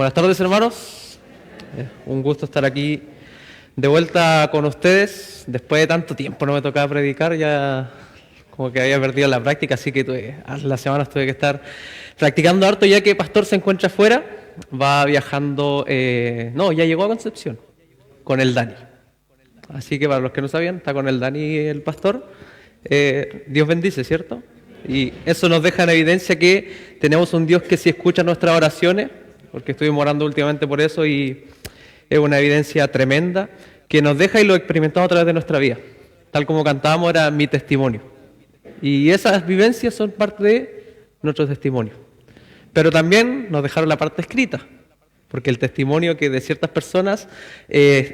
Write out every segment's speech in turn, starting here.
Buenas tardes, hermanos. Un gusto estar aquí de vuelta con ustedes. Después de tanto tiempo no me tocaba predicar, ya como que había perdido la práctica, así que las semanas tuve que estar practicando harto, ya que Pastor se encuentra afuera, va viajando, ya llegó a Concepción con el Dani. Así que para los que no sabían, está con el Dani el Pastor. Dios bendice, ¿cierto? Y eso nos deja en evidencia que tenemos un Dios que sí escucha nuestras oraciones, porque estuvimos orando últimamente por eso y es una evidencia tremenda que nos deja y lo experimentamos a través de nuestra vida. Tal como cantábamos, era mi testimonio. Y esas vivencias son parte de nuestro testimonio. Pero también nos dejaron la parte escrita, porque el testimonio que de ciertas personas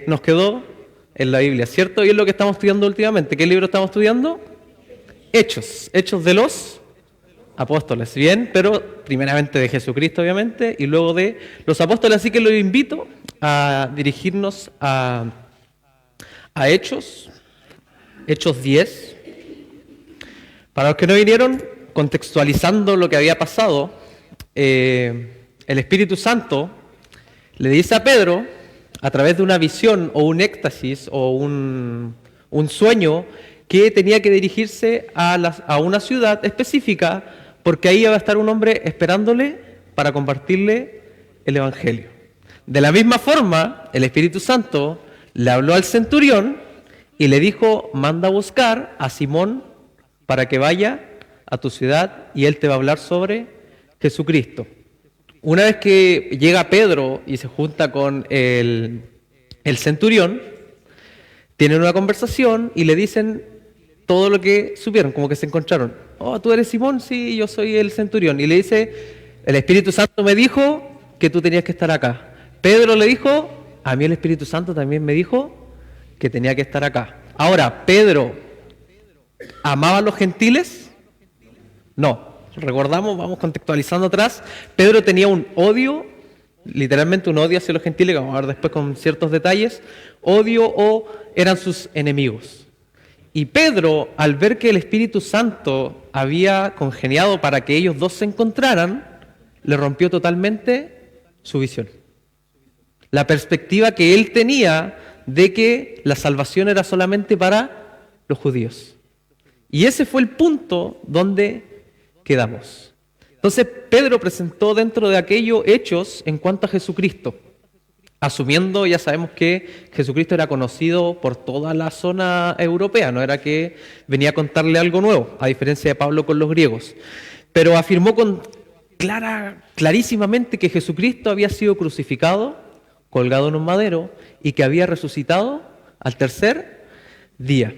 nos quedó en la Biblia, ¿cierto? Y es lo que estamos estudiando últimamente. ¿Qué libro estamos estudiando? Hechos de los apóstoles, bien, pero primeramente de Jesucristo, obviamente, y luego de los apóstoles. Así que los invito a dirigirnos a Hechos 10. Para los que no vinieron, contextualizando lo que había pasado, el Espíritu Santo le dice a Pedro, a través de una visión o un éxtasis o un sueño, que tenía que dirigirse a una ciudad específica porque ahí iba a estar un hombre esperándole para compartirle el Evangelio. De la misma forma, el Espíritu Santo le habló al centurión y le dijo, manda a buscar a Simón para que vaya a tu ciudad y él te va a hablar sobre Jesucristo. Una vez que llega Pedro y se junta con el centurión, tienen una conversación y le dicen todo lo que supieron, como que se encontraron. Oh, ¿tú eres Simón? Sí, yo soy el centurión. Y le dice, el Espíritu Santo me dijo que tú tenías que estar acá. Pedro le dijo, a mí el Espíritu Santo también me dijo que tenía que estar acá. Ahora, ¿Pedro amaba a los gentiles? No. Recordamos, vamos contextualizando atrás. Pedro tenía un odio, literalmente un odio hacia los gentiles, que vamos a ver después con ciertos detalles. Odio o eran sus enemigos. Y Pedro, al ver que el Espíritu Santo había congeniado para que ellos dos se encontraran, le rompió totalmente su visión. La perspectiva que él tenía de que la salvación era solamente para los judíos. Y ese fue el punto donde quedamos. Entonces Pedro presentó dentro de aquellos hechos en cuanto a Jesucristo. Asumiendo, ya sabemos que Jesucristo era conocido por toda la zona europea, no era que venía a contarle algo nuevo, a diferencia de Pablo con los griegos. Pero afirmó clarísimamente que Jesucristo había sido crucificado, colgado en un madero, y que había resucitado al tercer día.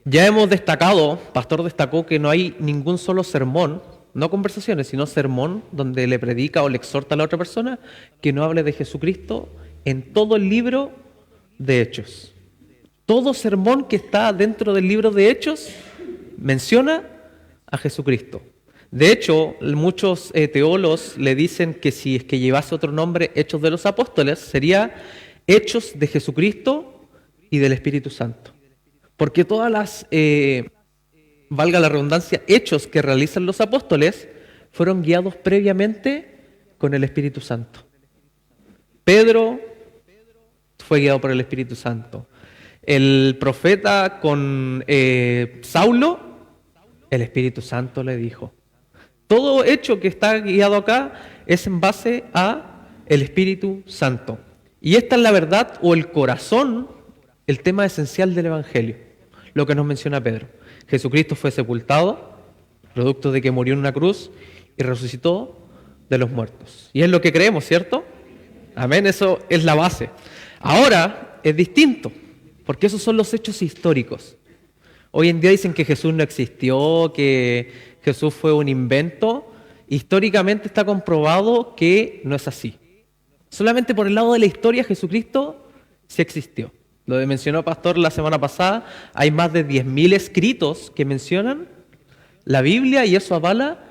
Ya hemos destacado, Pastor destacó que no hay ningún solo sermón, no conversaciones, sino sermón donde le predica o le exhorta a la otra persona que no hable de Jesucristo en todo el libro de Hechos. Todo sermón que está dentro del libro de Hechos menciona a Jesucristo. De hecho, muchos teólogos le dicen que si es que llevase otro nombre, Hechos de los Apóstoles, sería Hechos de Jesucristo y del Espíritu Santo. Porque todas las valga la redundancia, hechos que realizan los apóstoles fueron guiados previamente con el Espíritu Santo. Pedro fue guiado por el Espíritu Santo. El profeta con Saulo, el Espíritu Santo le dijo. Todo hecho que está guiado acá es en base a el Espíritu Santo. Y esta es la verdad o el corazón, el tema esencial del Evangelio, lo que nos menciona Pedro. Jesucristo fue sepultado, producto de que murió en una cruz y resucitó de los muertos. Y es lo que creemos, ¿cierto? Amén, eso es la base. Ahora es distinto, porque esos son los hechos históricos. Hoy en día dicen que Jesús no existió, que Jesús fue un invento. Históricamente está comprobado que no es así. Solamente por el lado de la historia Jesucristo sí existió. Lo mencionó Pastor la semana pasada, hay más de 10.000 escritos que mencionan la Biblia y eso avala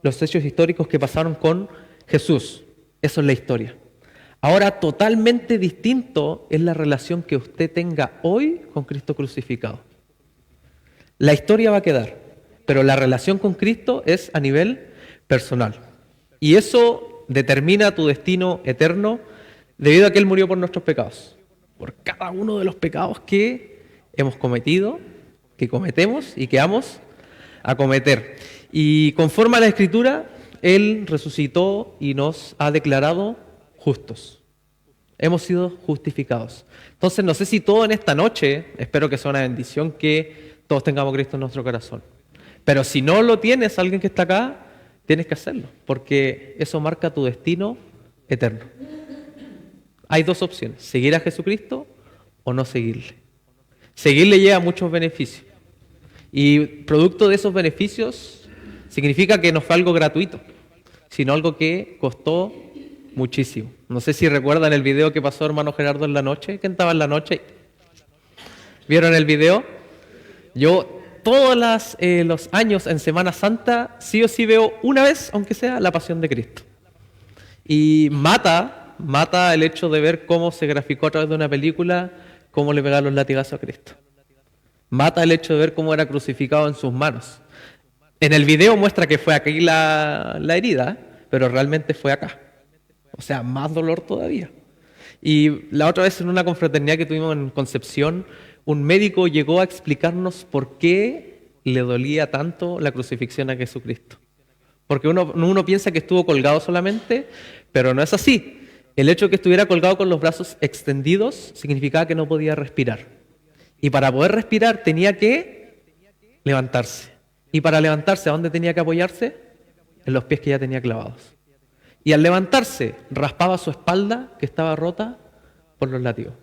los hechos históricos que pasaron con Jesús. Eso es la historia. Ahora, totalmente distinto es la relación que usted tenga hoy con Cristo crucificado. La historia va a quedar, pero la relación con Cristo es a nivel personal. Y eso determina tu destino eterno debido a que Él murió por nuestros pecados. Por cada uno de los pecados que hemos cometido, que cometemos y que vamos a cometer. Y conforme a la Escritura, Él resucitó y nos ha declarado justos. Hemos sido justificados. Entonces, no sé si todo en esta noche, espero que sea una bendición que todos tengamos a Cristo en nuestro corazón. Pero si no lo tienes, alguien que está acá, tienes que hacerlo, porque eso marca tu destino eterno. Hay dos opciones, seguir a Jesucristo o no seguirle. Seguirle lleva muchos beneficios. Y producto de esos beneficios significa que no fue algo gratuito, sino algo que costó muchísimo. No sé si recuerdan el video que pasó hermano Gerardo en la noche. ¿Quién estaba en la noche? ¿Vieron el video? Yo todos los años en Semana Santa sí o sí veo una vez, aunque sea, la Pasión de Cristo. Y mata el hecho de ver cómo se graficó a través de una película, cómo le pegaron los latigazos a Cristo. Mata el hecho de ver cómo era crucificado en sus manos. En el video muestra que fue aquí la herida, pero realmente fue acá. O sea, más dolor todavía. Y la otra vez en una confraternidad que tuvimos en Concepción, un médico llegó a explicarnos por qué le dolía tanto la crucifixión a Jesucristo. Porque uno piensa que estuvo colgado solamente, pero no es así. El hecho de que estuviera colgado con los brazos extendidos significaba que no podía respirar. Y para poder respirar tenía que levantarse. Y para levantarse, ¿a dónde tenía que apoyarse? En los pies que ya tenía clavados. Y al levantarse, raspaba su espalda, que estaba rota por los látigos.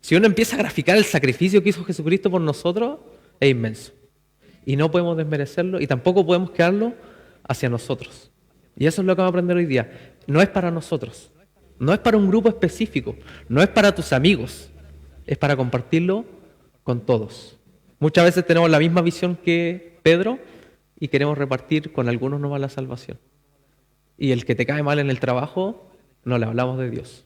Si uno empieza a graficar el sacrificio que hizo Jesucristo por nosotros, es inmenso. Y no podemos desmerecerlo y tampoco podemos quedarlo hacia nosotros. Y eso es lo que vamos a aprender hoy día. No es para nosotros, no es para un grupo específico, no es para tus amigos, es para compartirlo con todos. Muchas veces tenemos la misma visión que Pedro y queremos repartir con algunos nomás la salvación. Y el que te cae mal en el trabajo, no le hablamos de Dios.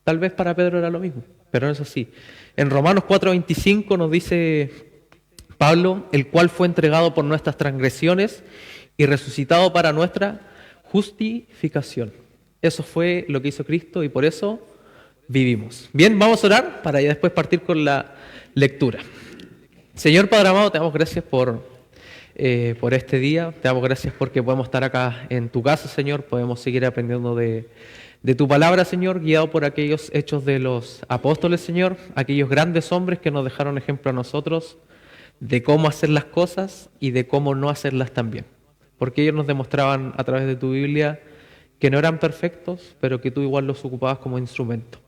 Tal vez para Pedro era lo mismo, pero no es así. En Romanos 4:25 nos dice Pablo, el cual fue entregado por nuestras transgresiones y resucitado para nuestra justificación. Eso fue lo que hizo Cristo y por eso vivimos. Bien, vamos a orar para ya después partir con la lectura. Señor Padre amado, te damos gracias por este día. Te damos gracias porque podemos estar acá en tu casa, Señor. Podemos seguir aprendiendo de tu palabra, Señor, guiado por aquellos hechos de los apóstoles, Señor. Aquellos grandes hombres que nos dejaron ejemplo a nosotros de cómo hacer las cosas y de cómo no hacerlas también. Porque ellos nos demostraban a través de tu Biblia que no eran perfectos, pero que tú igual los ocupabas como instrumento.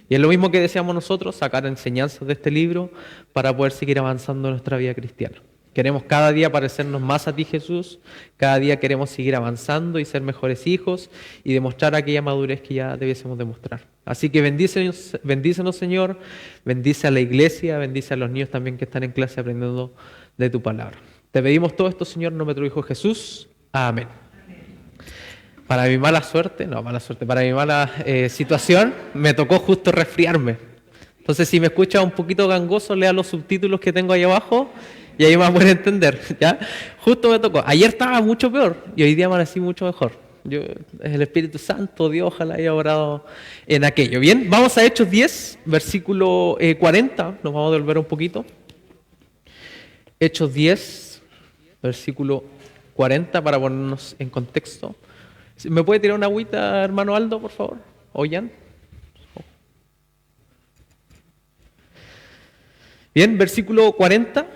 Y es lo mismo que deseamos nosotros, sacar enseñanzas de este libro para poder seguir avanzando en nuestra vida cristiana. Queremos cada día parecernos más a ti, Jesús. Cada día queremos seguir avanzando y ser mejores hijos y demostrar aquella madurez que ya debiésemos demostrar. Así que bendícenos, Señor. Bendice a la iglesia, bendice a los niños también que están en clase aprendiendo de tu palabra. Te pedimos todo esto, Señor, en nombre de tu Hijo Jesús. Amén. Para mi mala suerte, para mi mala situación, me tocó justo resfriarme. Entonces, si me escuchas un poquito gangoso, lea los subtítulos que tengo ahí abajo y ahí me va a poder entender, ¿ya? Justo me tocó. Ayer estaba mucho peor y hoy día amanecí mucho mejor. Es el Espíritu Santo, Dios, ojalá haya orado en aquello. Bien, vamos a Hechos 10, versículo 40. Nos vamos a devolver un poquito. Hechos 10, versículo 40, para ponernos en contexto. ¿Me puede tirar una agüita, hermano Aldo, por favor? ¿O Jan? Bien, versículo 40,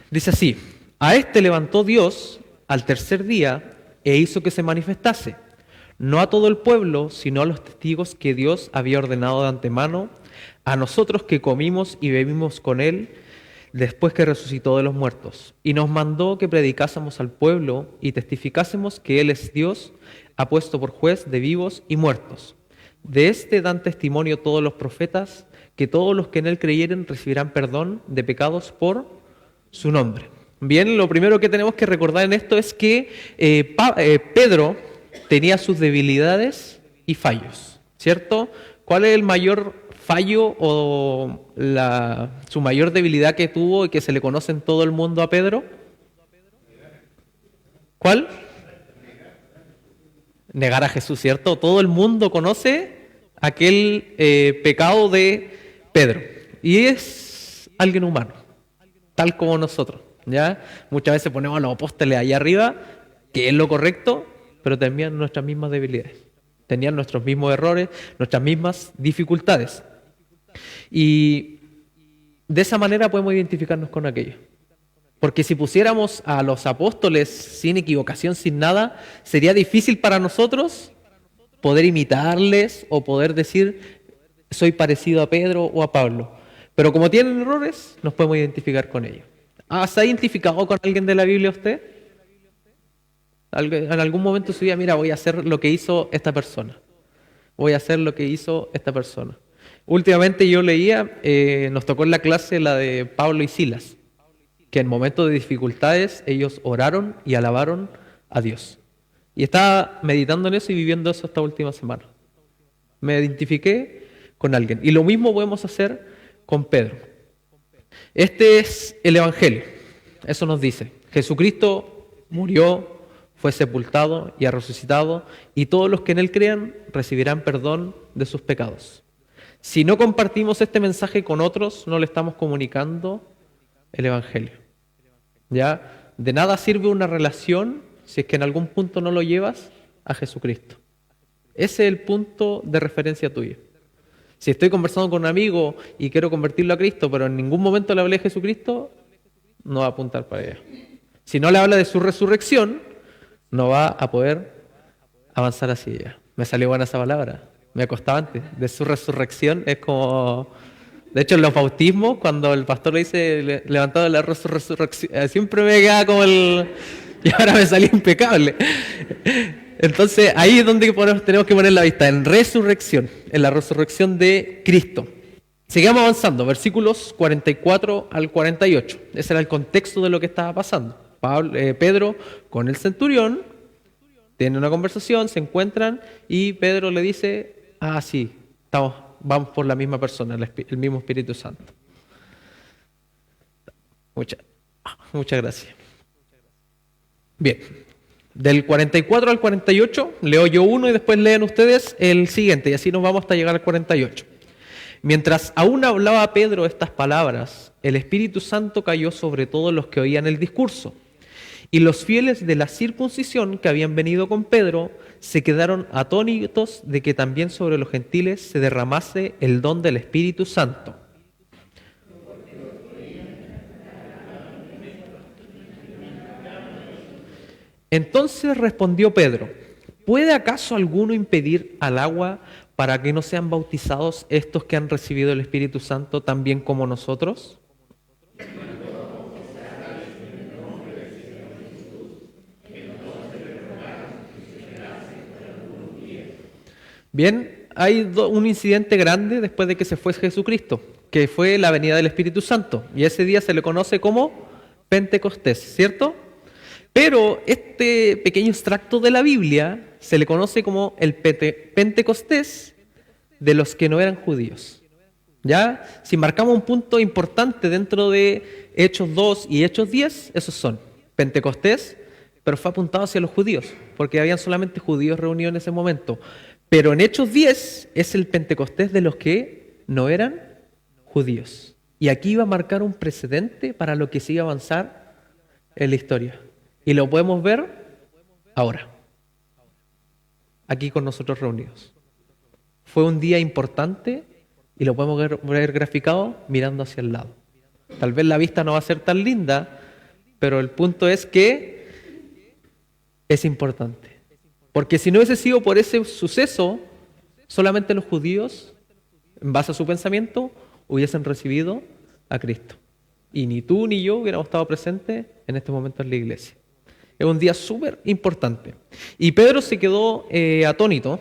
dice así: a este levantó Dios al tercer día e hizo que se manifestase, no a todo el pueblo, sino a los testigos que Dios había ordenado de antemano, a nosotros que comimos y bebimos con él después que resucitó de los muertos, y nos mandó que predicásemos al pueblo y testificásemos que Él es Dios, ha puesto por juez de vivos y muertos. De este dan testimonio todos los profetas, que todos los que en Él creyeren recibirán perdón de pecados por su nombre. Bien, lo primero que tenemos que recordar en esto es que Pedro tenía sus debilidades y fallos, ¿cierto? ¿Cuál es el mayor fallo o su mayor debilidad que tuvo y que se le conoce en todo el mundo a Pedro? ¿Cuál? negar a Jesús, ¿cierto? Todo el mundo conoce aquel pecado de Pedro. Y es alguien humano, tal como nosotros, ¿ya? Muchas veces ponemos a los apóstoles allá arriba, que es lo correcto, pero tenían nuestras mismas debilidades. Tenían nuestros mismos errores, nuestras mismas dificultades. Y de esa manera podemos identificarnos con aquello. Porque si pusiéramos a los apóstoles sin equivocación, sin nada, sería difícil para nosotros poder imitarles o poder decir, soy parecido a Pedro o a Pablo. Pero como tienen errores, nos podemos identificar con ellos. ¿Se ha identificado con alguien de la Biblia usted? En algún momento de su vida, mira, voy a hacer lo que hizo esta persona. Voy a hacer lo que hizo esta persona. Últimamente yo leía, nos tocó en la clase la de Pablo y Silas, que en momentos de dificultades ellos oraron y alabaron a Dios. Y estaba meditando en eso y viviendo eso esta última semana. Me identifiqué con alguien. Y lo mismo podemos hacer con Pedro. Este es el Evangelio. Eso nos dice. Jesucristo murió, fue sepultado y ha resucitado, y todos los que en Él crean recibirán perdón de sus pecados. Si no compartimos este mensaje con otros, no le estamos comunicando el Evangelio. ¿Ya? De nada sirve una relación si es que en algún punto no lo llevas a Jesucristo. Ese es el punto de referencia tuyo. Si estoy conversando con un amigo y quiero convertirlo a Cristo, pero en ningún momento le hablé de Jesucristo, no va a apuntar para allá. Si no le habla de su resurrección, no va a poder avanzar hacia ella. Me salió buena esa palabra. Me costaba antes. De su resurrección es como... De hecho, en los bautismos, cuando el pastor le dice levantado de la resurrección, siempre me queda como el... Y ahora me salió impecable. Entonces, ahí es donde tenemos que poner la vista, en resurrección, en la resurrección de Cristo. Sigamos avanzando, versículos 44 al 48. Ese era el contexto de lo que estaba pasando. Pedro con el centurión tienen una conversación, se encuentran y Pedro le dice, sí, vamos por la misma persona, el mismo Espíritu Santo. Muchas gracias. Bien, del 44 al 48 leo yo uno y después leen ustedes el siguiente y así nos vamos hasta llegar al 48. Mientras aún hablaba Pedro estas palabras, el Espíritu Santo cayó sobre todos los que oían el discurso. Y los fieles de la circuncisión que habían venido con Pedro se quedaron atónitos de que también sobre los gentiles se derramase el don del Espíritu Santo. Entonces respondió Pedro, ¿puede acaso alguno impedir al agua para que no sean bautizados estos que han recibido el Espíritu Santo también como nosotros? Bien, hay un incidente grande después de que se fue Jesucristo, que fue la venida del Espíritu Santo, y ese día se le conoce como Pentecostés, ¿cierto? Pero este pequeño extracto de la Biblia se le conoce como el Pentecostés de los que no eran judíos. ¿Ya? Si marcamos un punto importante dentro de Hechos 2 y Hechos 10, esos son Pentecostés, pero fue apuntado hacia los judíos, porque habían solamente judíos reunidos en ese momento. Pero en Hechos 10 es el Pentecostés de los que no eran judíos. Y aquí va a marcar un precedente para lo que sigue a avanzar en la historia. Y lo podemos ver ahora, aquí con nosotros reunidos. Fue un día importante y lo podemos ver graficado mirando hacia el lado. Tal vez la vista no va a ser tan linda, pero el punto es que es importante. Porque si no hubiese sido por ese suceso, solamente los judíos, en base a su pensamiento, hubiesen recibido a Cristo. Y ni tú ni yo hubiéramos estado presentes en este momento en la iglesia. Es un día súper importante. Y Pedro se quedó atónito,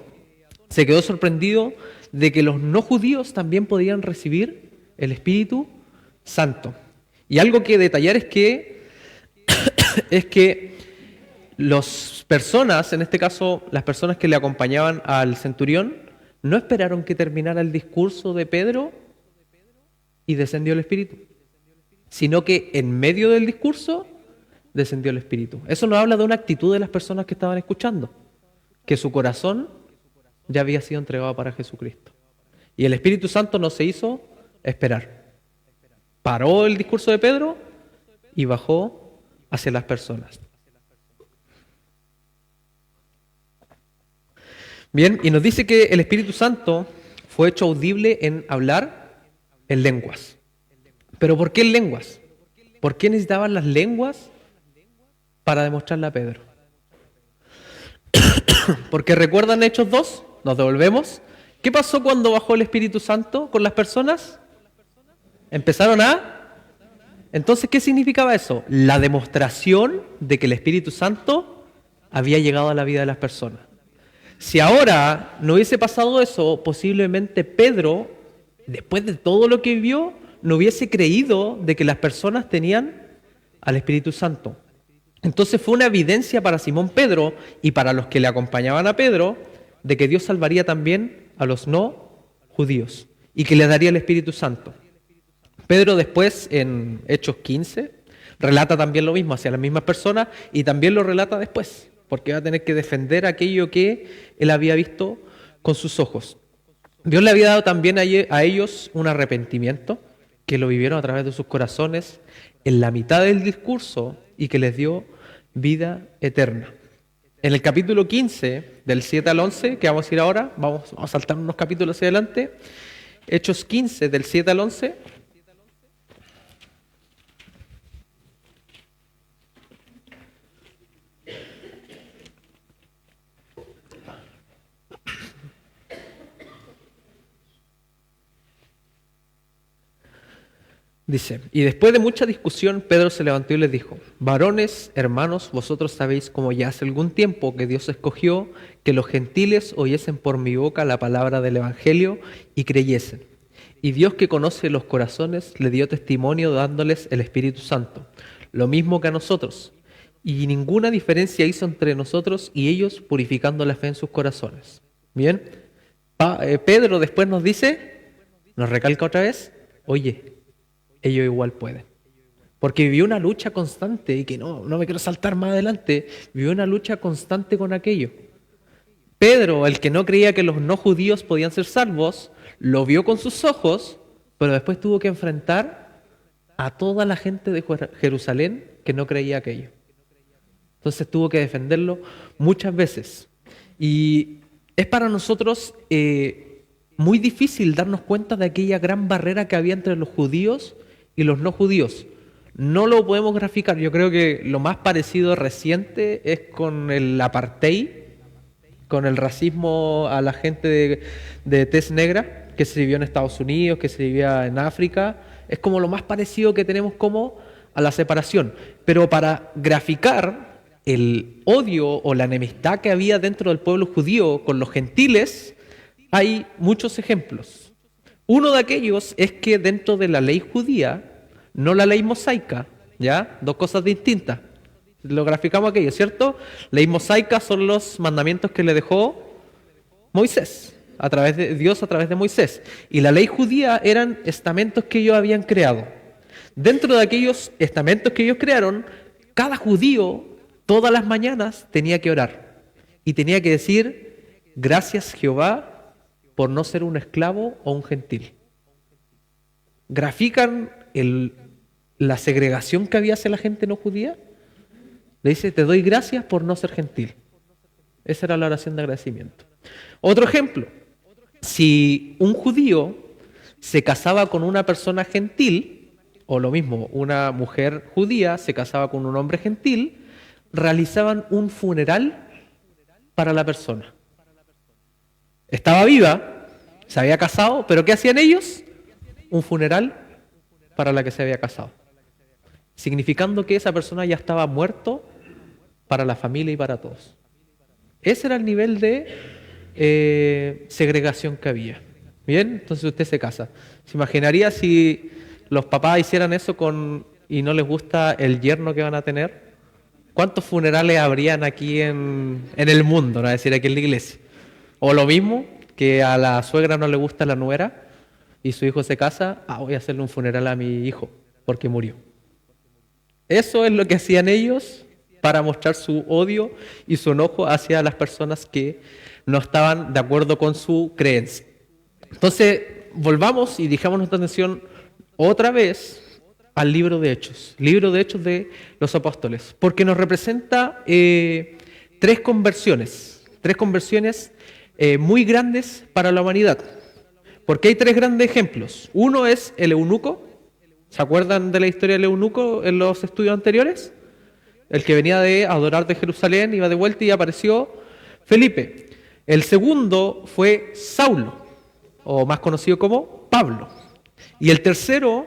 se quedó sorprendido de que los no judíos también podían recibir el Espíritu Santo. Y algo que detallar es que las personas, en este caso las personas que le acompañaban al centurión, no esperaron que terminara el discurso de Pedro y descendió el Espíritu, sino que en medio del discurso descendió el Espíritu. Eso nos habla de una actitud de las personas que estaban escuchando. que su corazón ya había sido entregado para Jesucristo. Y el Espíritu Santo no se hizo esperar. Paró el discurso de Pedro y bajó hacia las personas. Bien, y nos dice que el Espíritu Santo fue hecho audible en hablar en lenguas. ¿Pero por qué en lenguas? ¿Por qué necesitaban las lenguas para demostrarle a Pedro? Porque recuerdan Hechos 2, nos devolvemos. ¿Qué pasó cuando bajó el Espíritu Santo con las personas? Empezaron a... Entonces, ¿qué significaba eso? La demostración de que el Espíritu Santo había llegado a la vida de las personas. Si ahora no hubiese pasado eso, posiblemente Pedro, después de todo lo que vivió, no hubiese creído de que las personas tenían al Espíritu Santo. Entonces fue una evidencia para Simón Pedro y para los que le acompañaban a Pedro de que Dios salvaría también a los no judíos y que les daría el Espíritu Santo. Pedro después en Hechos 15 relata también lo mismo hacia las mismas personas y también lo relata después, porque va a tener que defender aquello que él había visto con sus ojos. Dios le había dado también a ellos un arrepentimiento que lo vivieron a través de sus corazones en la mitad del discurso y que les dio vida eterna. En el capítulo 15, del 7 al 11, que vamos a ir ahora, vamos a saltar unos capítulos hacia adelante, Hechos 15, del 7 al 11, dice, y después de mucha discusión, Pedro se levantó y les dijo, varones, hermanos, vosotros sabéis como ya hace algún tiempo que Dios escogió que los gentiles oyesen por mi boca la palabra del Evangelio y creyesen. Y Dios que conoce los corazones le dio testimonio dándoles el Espíritu Santo, lo mismo que a nosotros. Y ninguna diferencia hizo entre nosotros y ellos purificando la fe en sus corazones. Bien, Pedro después nos dice, nos recalca otra vez, oye, ellos igual pueden. Porque vivió una lucha constante, y que no me quiero saltar más adelante, vivió una lucha constante con aquello. Pedro, el que no creía que los no judíos podían ser salvos, lo vio con sus ojos, pero después tuvo que enfrentar a toda la gente de Jerusalén que no creía aquello. Entonces tuvo que defenderlo muchas veces. Y es para nosotros muy difícil darnos cuenta de aquella gran barrera que había entre los judíos y los no judíos. No lo podemos graficar. Yo creo que lo más parecido reciente es con el apartheid, con el racismo a la gente de tez negra que se vivió en Estados Unidos, que se vivía en África. Es como lo más parecido que tenemos como a la separación. Pero para graficar el odio o la enemistad que había dentro del pueblo judío con los gentiles, hay muchos ejemplos. Uno de aquellos es que dentro de la ley judía, no la ley mosaica, ¿ya? Dos cosas distintas. Lo graficamos aquello, ¿cierto? Ley mosaica son los mandamientos que le dejó Moisés, Dios a través de Moisés. Y la ley judía eran estamentos que ellos habían creado. Dentro de aquellos estamentos que ellos crearon, cada judío todas las mañanas tenía que orar. Y tenía que decir, gracias Jehová por no ser un esclavo o un gentil. Grafican la segregación que había hacia la gente no judía. Le dice, te doy gracias por no ser gentil. Esa era la oración de agradecimiento. Otro ejemplo, si un judío se casaba con una persona gentil, o lo mismo, una mujer judía se casaba con un hombre gentil, realizaban un funeral para la persona. Estaba viva, se había casado, pero ¿qué hacían ellos? Un funeral para la que se había casado, significando que esa persona ya estaba muerto para la familia y para todos. Ese era el nivel de segregación que había. Bien, entonces usted se casa. ¿Se imaginaría si los papás hicieran eso y no les gusta el yerno que van a tener? ¿Cuántos funerales habrían aquí en el mundo, no? Es decir, aquí en la iglesia. O lo mismo, que a la suegra no le gusta la nuera y su hijo se casa, voy a hacerle un funeral a mi hijo porque murió. Eso es lo que hacían ellos para mostrar su odio y su enojo hacia las personas que no estaban de acuerdo con su creencia. Entonces, volvamos y dijamos nuestra atención otra vez al libro de Hechos de los apóstoles, porque nos representa tres conversiones muy grandes para la humanidad. Porque hay tres grandes ejemplos. Uno es el eunuco. ¿Se acuerdan de la historia del eunuco en los estudios anteriores? El que venía de adorar de Jerusalén, iba de vuelta y apareció Felipe. El segundo fue Saulo, o más conocido como Pablo. Y el tercero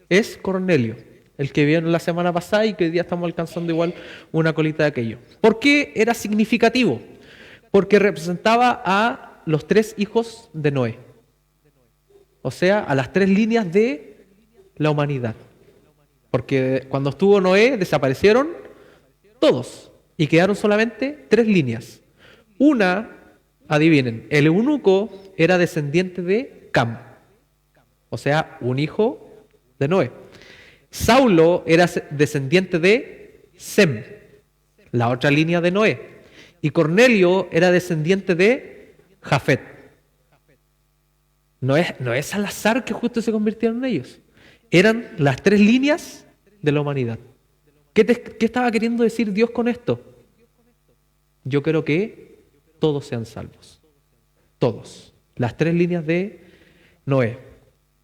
es Cornelio, el que vieron la semana pasada y que hoy día estamos alcanzando igual una colita de aquello. ¿Por qué era significativo? Porque representaba a los tres hijos de Noé. O sea, a las tres líneas de la humanidad. Porque cuando estuvo Noé desaparecieron todos y quedaron solamente tres líneas. Una, adivinen, el eunuco era descendiente de Cam, o sea, un hijo de Noé. Saulo era descendiente de Sem, la otra línea de Noé. Y Cornelio era descendiente de Jafet. No es al azar que justo se convirtieron en ellos. Eran las tres líneas de la humanidad. ¿Qué estaba queriendo decir Dios con esto? Yo quiero que todos sean salvos. Todos. Las tres líneas de Noé.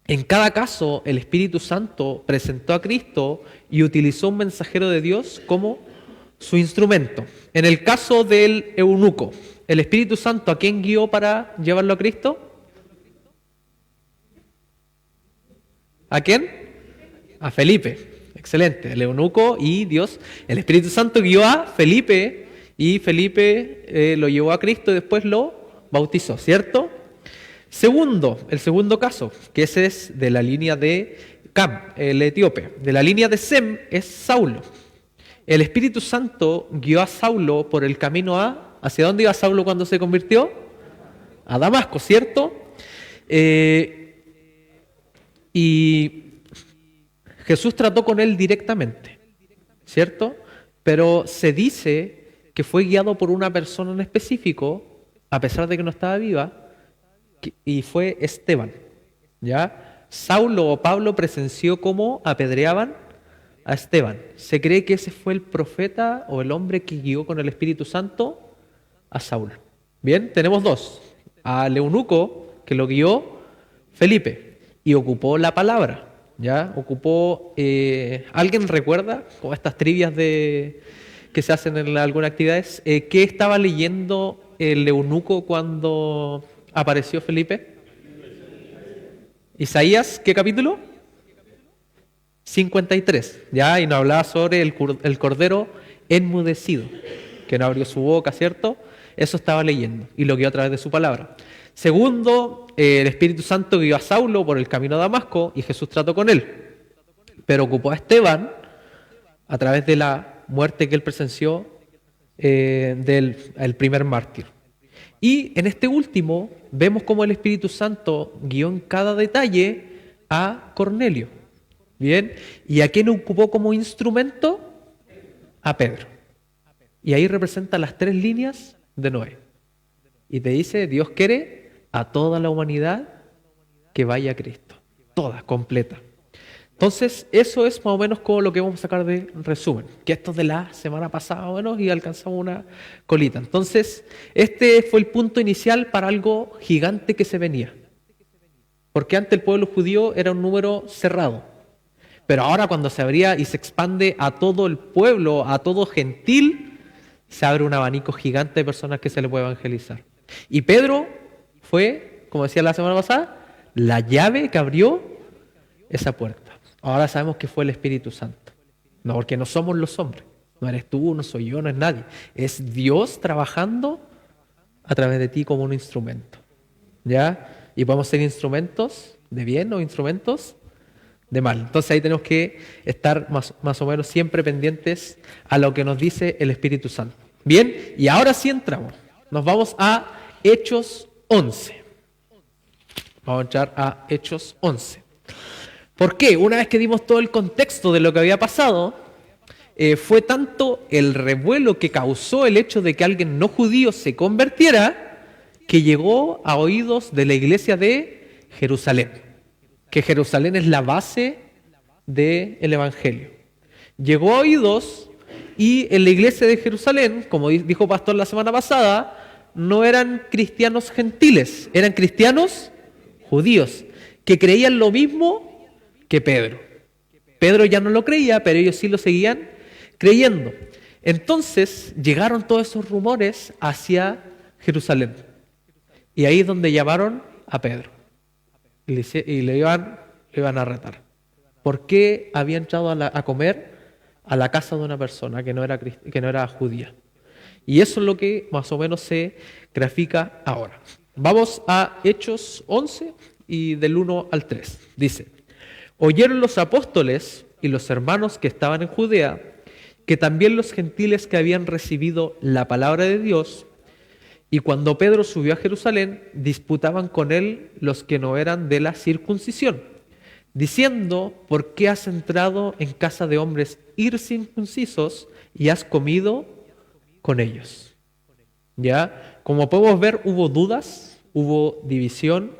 En cada caso, el Espíritu Santo presentó a Cristo y utilizó un mensajero de Dios como su instrumento. En el caso del eunuco, ¿el Espíritu Santo a quién guió para llevarlo a Cristo? ¿A quién? A Felipe. Excelente. El eunuco y Dios. El Espíritu Santo guió a Felipe y Felipe lo llevó a Cristo y después lo bautizó, ¿cierto? El segundo caso, que ese es de la línea de Cam, el etíope. De la línea de Sem es Saulo. El Espíritu Santo guió a Saulo por el camino ¿hacia dónde iba Saulo cuando se convirtió? A Damasco, ¿cierto? Y Jesús trató con él directamente, ¿cierto? Pero se dice que fue guiado por una persona en específico, a pesar de que no estaba viva, y fue Esteban, ¿ya? Saulo o Pablo presenció cómo apedreaban a Esteban. Se cree que ese fue el profeta o el hombre que guió con el Espíritu Santo a Saulo. Bien, tenemos dos. Al eunuco, que lo guió Felipe, y ocupó la palabra, ¿ya? Ocupó, ¿alguien recuerda, como estas trivias que se hacen en algunas actividades, qué estaba leyendo el eunuco cuando apareció Felipe? Isaías, ¿qué capítulo? 53, ¿ya? Y nos hablaba sobre el cordero enmudecido, que no abrió su boca, ¿cierto? Eso estaba leyendo y lo guió a través de su palabra. Segundo, el Espíritu Santo guió a Saulo por el camino a Damasco y Jesús trató con él. Pero ocupó a Esteban a través de la muerte que él presenció del primer mártir. Y en este último vemos cómo el Espíritu Santo guió en cada detalle a Cornelio. Bien, ¿y a quién ocupó como instrumento? A Pedro. Y ahí representa las tres líneas de Noé. Y te dice, Dios quiere a toda la humanidad que vaya a Cristo. Toda, completa. Entonces, eso es más o menos como lo que vamos a sacar de resumen. Que esto es de la semana pasada más o menos y alcanzamos una colita. Entonces, este fue el punto inicial para algo gigante que se venía. Porque antes el pueblo judío era un número cerrado. Pero ahora cuando se abría y se expande a todo el pueblo, a todo gentil, se abre un abanico gigante de personas que se le puede evangelizar. Y Pedro fue, como decía la semana pasada, la llave que abrió esa puerta. Ahora sabemos que fue el Espíritu Santo. No, porque no somos los hombres. No eres tú, no soy yo, no es nadie. Es Dios trabajando a través de ti como un instrumento. ¿Ya? Y podemos ser instrumentos de bien o instrumentos de mal. Entonces ahí tenemos que estar más o menos siempre pendientes a lo que nos dice el Espíritu Santo. Bien, y ahora sí entramos. Nos vamos a Hechos 11. Vamos a entrar a Hechos 11. ¿Por qué? Una vez que dimos todo el contexto de lo que había pasado, fue tanto el revuelo que causó el hecho de que alguien no judío se convirtiera, que llegó a oídos de la iglesia de Jerusalén, que Jerusalén es la base del Evangelio. Llegó a oídos y en la iglesia de Jerusalén, como dijo Pastor la semana pasada, no eran cristianos gentiles, eran cristianos judíos, que creían lo mismo que Pedro. Pedro ya no lo creía, pero ellos sí lo seguían creyendo. Entonces llegaron todos esos rumores hacia Jerusalén. Y ahí es donde llamaron a Pedro. Y le iban a retar. ¿Por qué había entrado a comer a la casa de una persona que no era judía? Y eso es lo que más o menos se grafica ahora. Vamos a Hechos 11 y del 1 al 3. Dice: oyeron los apóstoles y los hermanos que estaban en Judea que también los gentiles que habían recibido la palabra de Dios, y cuando Pedro subió a Jerusalén, disputaban con él los que no eran de la circuncisión, diciendo: ¿por qué has entrado en casa de hombres incircuncisos y has comido con ellos? ¿Ya? Como podemos ver, hubo dudas, hubo división,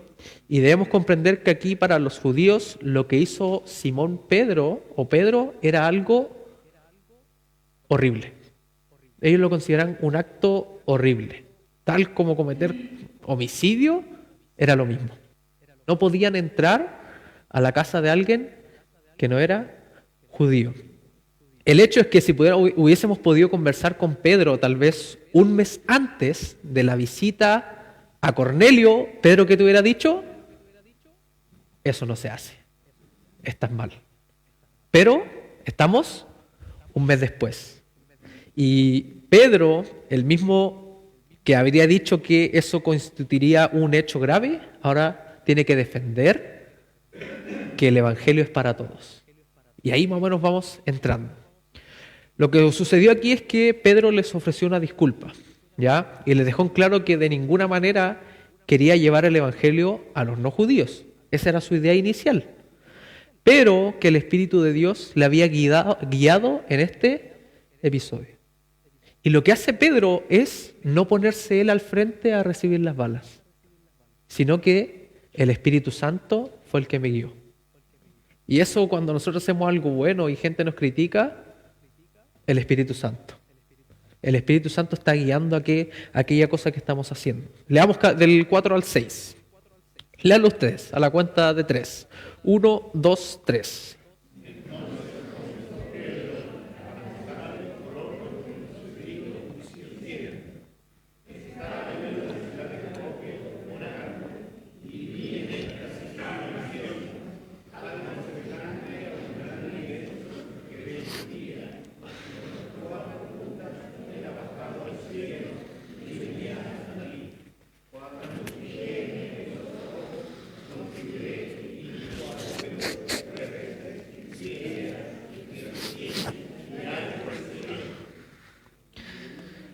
y debemos comprender que aquí para los judíos lo que hizo Simón Pedro era algo horrible. Ellos lo consideran un acto horrible, tal como cometer homicidio era lo mismo. No podían entrar a la casa de alguien que no era judío. El hecho es que si hubiésemos podido conversar con Pedro tal vez un mes antes de la visita a Cornelio, Pedro, ¿qué te hubiera dicho? Eso no se hace, estás mal. Pero estamos un mes después. Y Pedro, el mismo que habría dicho que eso constituiría un hecho grave, ahora tiene que defender que el Evangelio es para todos. Y ahí más o menos vamos entrando. Lo que sucedió aquí es que Pedro les ofreció una disculpa, ¿ya? Y les dejó en claro que de ninguna manera quería llevar el Evangelio a los no judíos. Esa era su idea inicial. Pero que el Espíritu de Dios le había guiado en este episodio. Y lo que hace Pedro es no ponerse él al frente a recibir las balas, sino que el Espíritu Santo fue el que me guió. Y eso, cuando nosotros hacemos algo bueno y gente nos critica, el Espíritu Santo. El Espíritu Santo está guiando aquella cosa que estamos haciendo. Leamos del 4 al 6. Léanlo ustedes a la cuenta de 3. 1, 2, 3.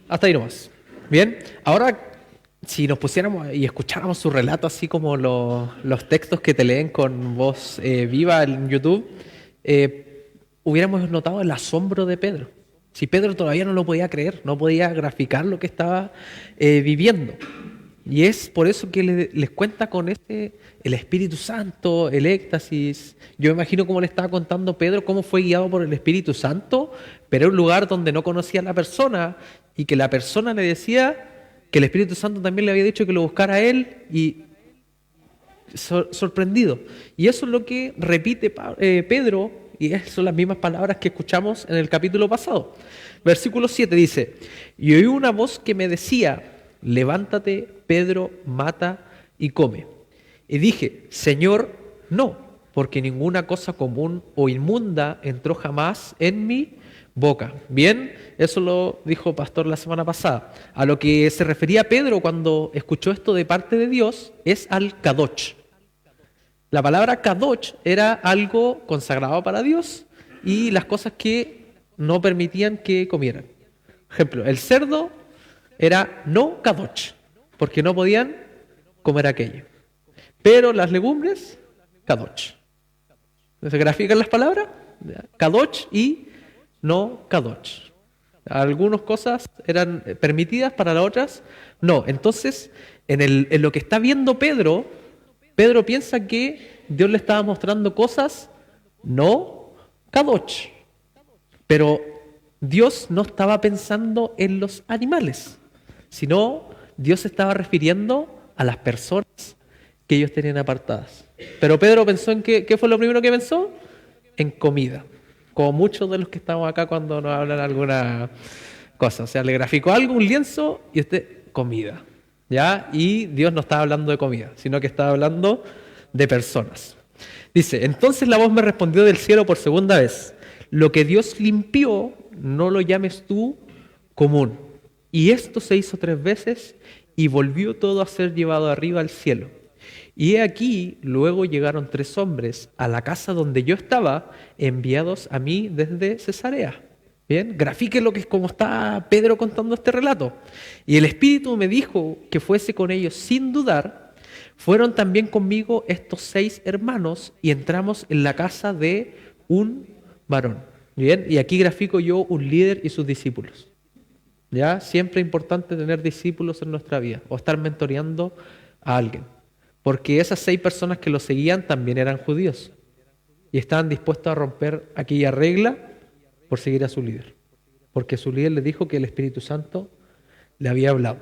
Hasta ahí nomás. Bien, ahora si nos pusiéramos y escucháramos su relato así como los textos que te leen con voz viva en YouTube, hubiéramos notado el asombro de Pedro. Si Pedro todavía no lo podía creer, no podía graficar lo que estaba viviendo. Y es por eso que les cuenta con el Espíritu Santo, el éxtasis. Yo me imagino cómo le estaba contando Pedro cómo fue guiado por el Espíritu Santo, pero era un lugar donde no conocía a la persona y que la persona le decía que el Espíritu Santo también le había dicho que lo buscara a él, y sorprendido. Y eso es lo que repite Pedro, y son las mismas palabras que escuchamos en el capítulo pasado. Versículo 7 dice: y oí una voz que me decía: levántate, Pedro, mata y come. Y dije: Señor, no, porque ninguna cosa común o inmunda entró jamás en mi boca. Bien, eso lo dijo Pastor la semana pasada. A lo que se refería Pedro cuando escuchó esto de parte de Dios es al Kadosh. La palabra Kadosh era algo consagrado para Dios y las cosas que no permitían que comieran. Ejemplo, el cerdo era no Kadosh, porque no podían comer aquello. Pero las legumbres, Kadosh. ¿Se grafican las palabras? Kadosh y no kadosh. Algunas cosas eran permitidas, para las otras no. Entonces, en lo que está viendo Pedro, Pedro piensa que Dios le estaba mostrando cosas no kadosh. Pero Dios no estaba pensando en los animales, sino Dios se estaba refiriendo a las personas que ellos tenían apartadas. Pero Pedro pensó en ¿qué fue lo primero que pensó? En comida. Como muchos de los que estamos acá cuando nos hablan alguna cosa. O sea, le graficó algo, un lienzo, y comida. ¿Ya? Y Dios no estaba hablando de comida, sino que estaba hablando de personas. Dice, entonces la voz me respondió del cielo por segunda vez: lo que Dios limpió, no lo llames tú común. Y esto se hizo 3 veces y volvió todo a ser llevado arriba al cielo. Y he aquí, luego llegaron 3 hombres a la casa donde yo estaba, enviados a mí desde Cesarea. Bien, grafique lo que es como está Pedro contando este relato. Y el Espíritu me dijo que fuese con ellos sin dudar. Fueron también conmigo estos 6 hermanos y entramos en la casa de un varón. Bien, y aquí grafico yo un líder y sus discípulos. ¿Ya? Siempre es importante tener discípulos en nuestra vida o estar mentoreando a alguien. Porque esas 6 personas que lo seguían también eran judíos y estaban dispuestos a romper aquella regla por seguir a su líder. Porque su líder le dijo que el Espíritu Santo le había hablado.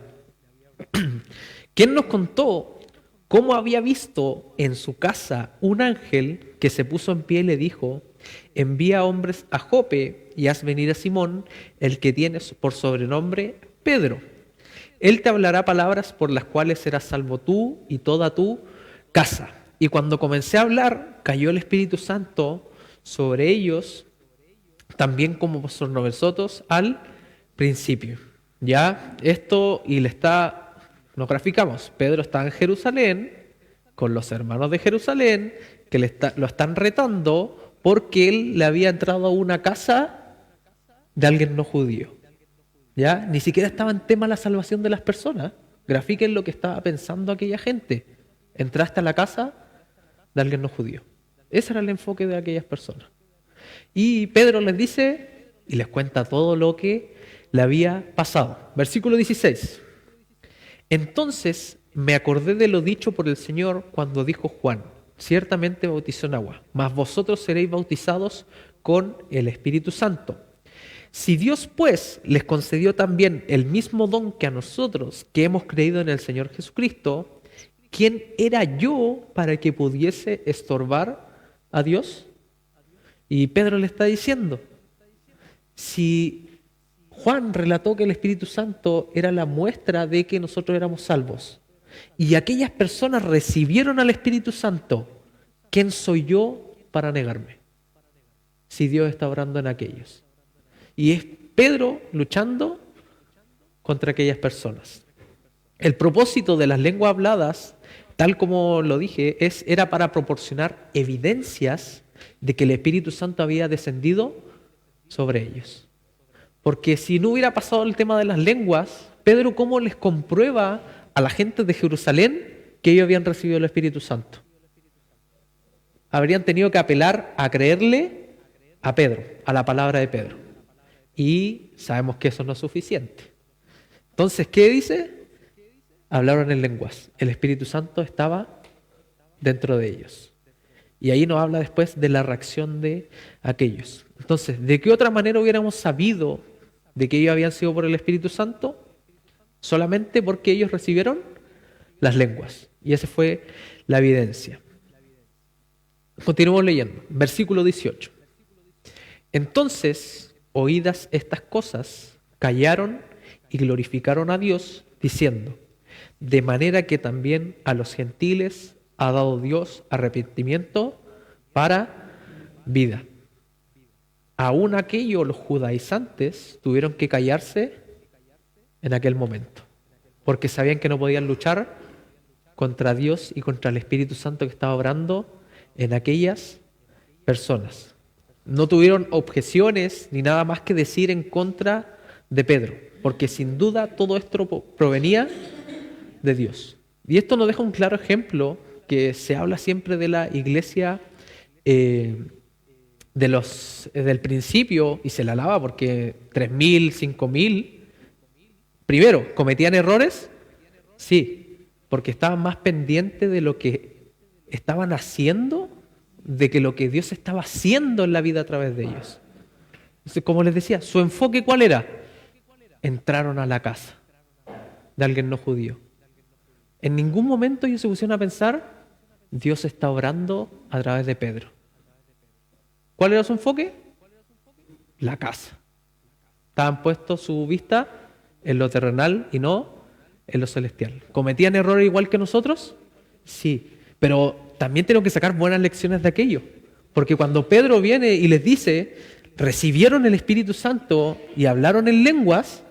¿Quién nos contó cómo había visto en su casa un ángel que se puso en pie y le dijo: envía hombres a Jope y haz venir a Simón, el que tienes por sobrenombre Pedro? Él te hablará palabras por las cuales serás salvo tú y toda tu casa. Y cuando comencé a hablar, cayó el Espíritu Santo sobre ellos, también como sobre nosotros al principio. Ya, esto nos graficamos. Pedro está en Jerusalén con los hermanos de Jerusalén que lo están retando porque él le había entrado a una casa de alguien no judío. ¿Ya? Ni siquiera estaba en tema la salvación de las personas. Grafiquen lo que estaba pensando aquella gente. Entraste a la casa de alguien no judío. Ese era el enfoque de aquellas personas. Y Pedro les dice y les cuenta todo lo que le había pasado. Versículo 16. Entonces me acordé de lo dicho por el Señor cuando dijo Juan: ciertamente bautizó en agua, mas vosotros seréis bautizados con el Espíritu Santo. Si Dios pues les concedió también el mismo don que a nosotros que hemos creído en el Señor Jesucristo, ¿quién era yo para que pudiese estorbar a Dios? Y Pedro le está diciendo, si Juan relató que el Espíritu Santo era la muestra de que nosotros éramos salvos, y aquellas personas recibieron al Espíritu Santo, ¿quién soy yo para negarme? Si Dios está obrando en aquellos. Y es Pedro luchando contra aquellas personas. El propósito de las lenguas habladas, tal como lo dije, era para proporcionar evidencias de que el Espíritu Santo había descendido sobre ellos. Porque si no hubiera pasado el tema de las lenguas, Pedro, ¿cómo les comprueba a la gente de Jerusalén que ellos habían recibido el Espíritu Santo? Habrían tenido que apelar a creerle a Pedro, a la palabra de Pedro. Y sabemos que eso no es suficiente. Entonces, ¿qué dice? Hablaron en lenguas. El Espíritu Santo estaba dentro de ellos. Y ahí nos habla después de la reacción de aquellos. Entonces, ¿de qué otra manera hubiéramos sabido de que ellos habían sido por el Espíritu Santo? Solamente porque ellos recibieron las lenguas. Y esa fue la evidencia. Continuamos leyendo. Versículo 18. Entonces, oídas estas cosas, callaron y glorificaron a Dios, diciendo: de manera que también a los gentiles ha dado Dios arrepentimiento para vida. Aún aquellos, los judaizantes, tuvieron que callarse en aquel momento, porque sabían que no podían luchar contra Dios y contra el Espíritu Santo que estaba obrando en aquellas personas. No tuvieron objeciones ni nada más que decir en contra de Pedro, porque sin duda todo esto provenía de Dios. Y esto nos deja un claro ejemplo que se habla siempre de la iglesia del principio, y se la alaba porque 3.000, 5.000, primero, ¿cometían errores? Sí, porque estaban más pendientes de lo que estaban haciendo, de que lo que Dios estaba haciendo en la vida a través de ellos. Entonces, como les decía, ¿su enfoque cuál era? Entraron a la casa de alguien no judío. En ningún momento ellos se pusieron a pensar, Dios está obrando a través de Pedro. ¿Cuál era su enfoque? La casa. Estaban puestos su vista en lo terrenal y no en lo celestial. ¿Cometían errores igual que nosotros? Sí, pero también tenemos que sacar buenas lecciones de aquello. Porque cuando Pedro viene y les dice, recibieron el Espíritu Santo y hablaron en lenguas,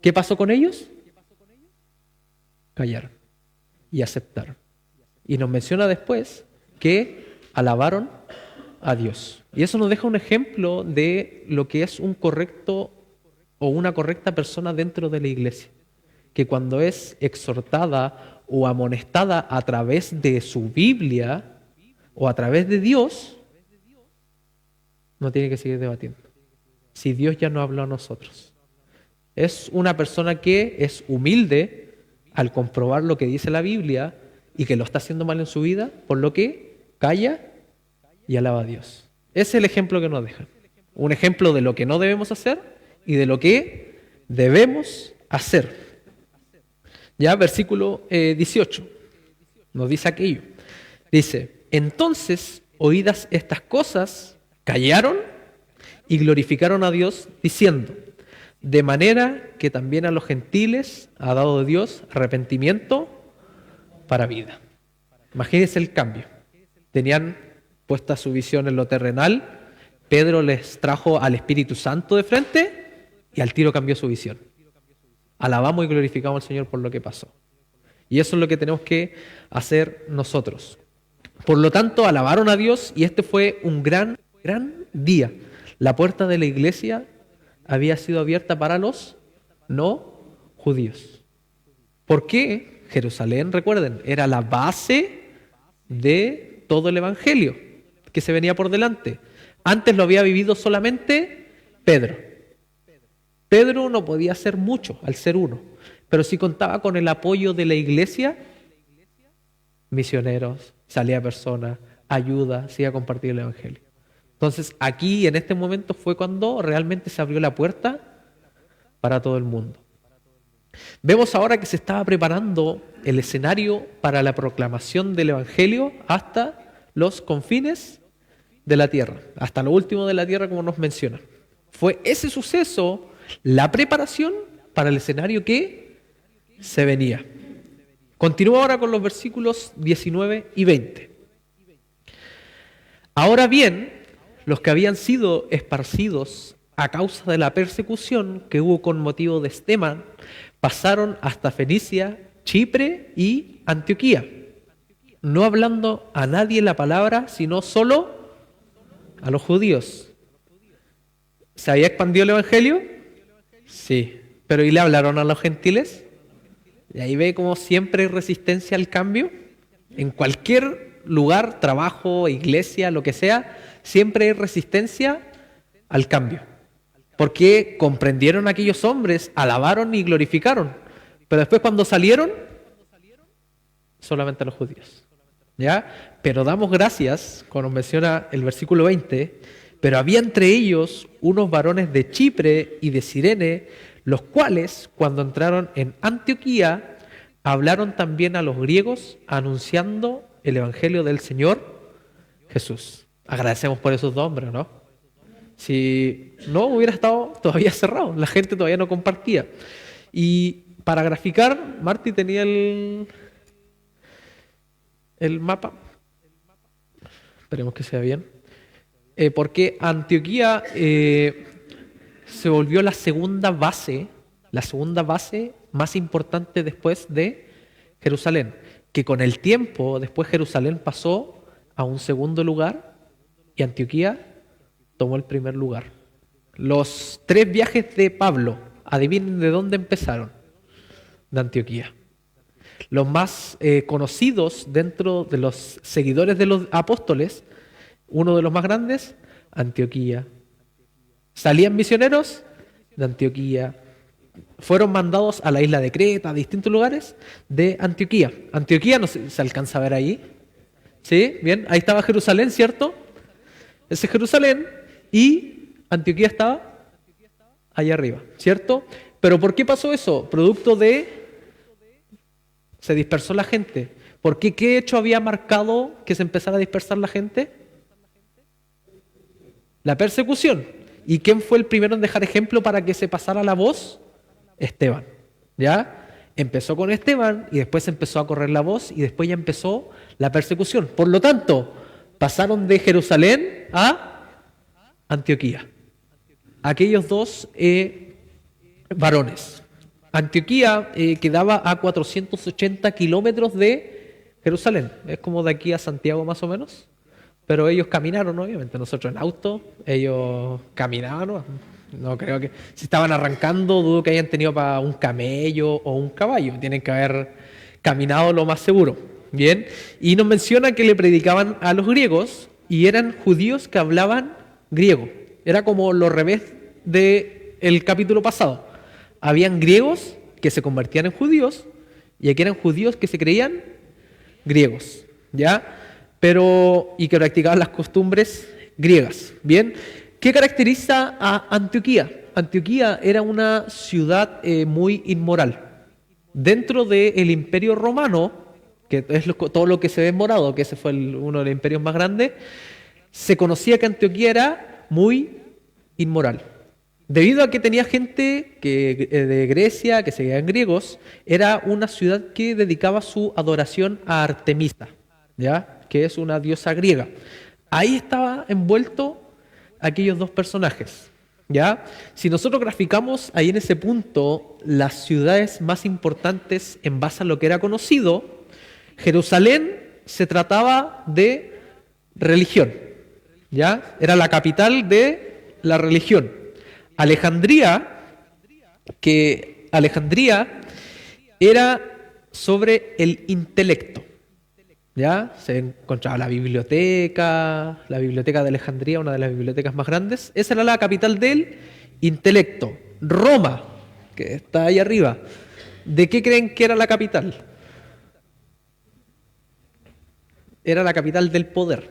¿qué pasó con ellos? Callaron y aceptaron. Y nos menciona después que alabaron a Dios. Y eso nos deja un ejemplo de lo que es un correcto o una correcta persona dentro de la iglesia. Que cuando es exhortada o amonestada a través de su Biblia o a través de Dios, no tiene que seguir debatiendo. Si Dios ya no habló a nosotros. Es una persona que es humilde al comprobar lo que dice la Biblia y que lo está haciendo mal en su vida, por lo que calla y alaba a Dios. Ese es el ejemplo que nos dejan. Un ejemplo de lo que no debemos hacer y de lo que debemos hacer. Ya, versículo 18, nos dice aquello. Dice, entonces, oídas estas cosas, callaron y glorificaron a Dios, diciendo, de manera que también a los gentiles ha dado Dios arrepentimiento para vida. Imagínense el cambio. Tenían puesta su visión en lo terrenal, Pedro les trajo al Espíritu Santo de frente y al tiro cambió su visión. Alabamos y glorificamos al Señor por lo que pasó. Y eso es lo que tenemos que hacer nosotros. Por lo tanto, alabaron a Dios y este fue un gran día. La puerta de la iglesia había sido abierta para los no judíos. ¿Por qué? Jerusalén, recuerden, era la base de todo el evangelio que se venía por delante. Antes lo había vivido solamente Pedro. Pedro no podía hacer mucho al ser uno, pero si contaba con el apoyo de la iglesia, misioneros, salía personas, ayuda, se iba a compartir el evangelio. Entonces aquí en este momento fue cuando realmente se abrió la puerta para todo el mundo. Vemos ahora que se estaba preparando el escenario para la proclamación del evangelio hasta los confines de la tierra, hasta lo último de la tierra, como nos menciona. Fue ese suceso la preparación para el escenario que se venía. Continúo ahora con los versículos 19 y 20. Ahora bien, los que habían sido esparcidos a causa de la persecución que hubo con motivo de Esteban, pasaron hasta Fenicia, Chipre y Antioquía, no hablando a nadie la palabra, sino solo a los judíos. ¿Se había expandido el evangelio? Sí. ¿Pero y le hablaron a los gentiles? Y ahí ve como siempre hay resistencia al cambio. En cualquier lugar, trabajo, iglesia, lo que sea, siempre hay resistencia al cambio. Porque comprendieron a aquellos hombres, alabaron y glorificaron. Pero después cuando salieron, solamente a los judíos. ¿Ya? Pero damos gracias, como nos menciona el versículo 20, pero había entre ellos unos varones de Chipre y de Cirene, los cuales, cuando entraron en Antioquía, hablaron también a los griegos, anunciando el evangelio del Señor Jesús. Agradecemos por esos dos hombres, ¿no? Si no, hubiera estado todavía cerrado, la gente todavía no compartía. Y para graficar, Marty tenía el mapa. Esperemos que sea bien. Porque Antioquía se volvió la segunda base más importante después de Jerusalén. Que con el tiempo, después Jerusalén pasó a un segundo lugar y Antioquía tomó el primer lugar. Los 3 viajes de Pablo, adivinen de dónde empezaron. De Antioquía. Los más conocidos dentro de los seguidores de los apóstoles, uno de los más grandes, Antioquía. Salían misioneros de Antioquía. Fueron mandados a la isla de Creta, a distintos lugares de Antioquía. Antioquía, no sé, ¿se alcanza a ver ahí? ¿Sí? Bien, ahí estaba Jerusalén, ¿cierto? Ese es Jerusalén y Antioquía estaba allá arriba, ¿cierto? Pero ¿por qué pasó eso? Producto de... Se dispersó la gente. ¿Por qué? ¿Qué hecho había marcado que se empezara a dispersar la gente? La persecución. ¿Y quién fue el primero en dejar ejemplo para que se pasara la voz? Esteban. ¿Ya? Empezó con Esteban y después empezó a correr la voz y después ya empezó la persecución. Por lo tanto, pasaron de Jerusalén a Antioquía. Aquellos dos varones. Antioquía quedaba a 480 kilómetros de Jerusalén. Es como de aquí a Santiago más o menos. Pero ellos caminaron, obviamente. Nosotros en auto, ellos caminaban. No creo que... Si estaban arrancando, dudo que hayan tenido para un camello o un caballo. Tienen que haber caminado lo más seguro. Bien. Y nos menciona que le predicaban a los griegos y eran judíos que hablaban griego. Era como lo revés del capítulo pasado. Habían griegos que se convertían en judíos y aquí eran judíos que se creían griegos, ¿ya? Pero, y que practicaban las costumbres griegas, ¿bien? ¿Qué caracteriza a Antioquía? Antioquía era una ciudad muy inmoral. Dentro del Imperio Romano, que es todo lo que se ve en morado, que ese fue uno de los imperios más grandes, se conocía que Antioquía era muy inmoral. Debido a que tenía gente de Grecia, que se llaman griegos, era una ciudad que dedicaba su adoración a Artemisa, ¿ya? Que es una diosa griega. Ahí estaba envuelto aquellos dos personajes, ¿ya? Si nosotros graficamos ahí en ese punto las ciudades más importantes en base a lo que era conocido, Jerusalén se trataba de religión, ¿ya? Era la capital de la religión. Alejandría era sobre el intelecto, ¿ya? Se encontraba la biblioteca de Alejandría, una de las bibliotecas más grandes. Esa era la capital del intelecto. Roma, que está ahí arriba, ¿de qué creen que era la capital? Era la capital del poder,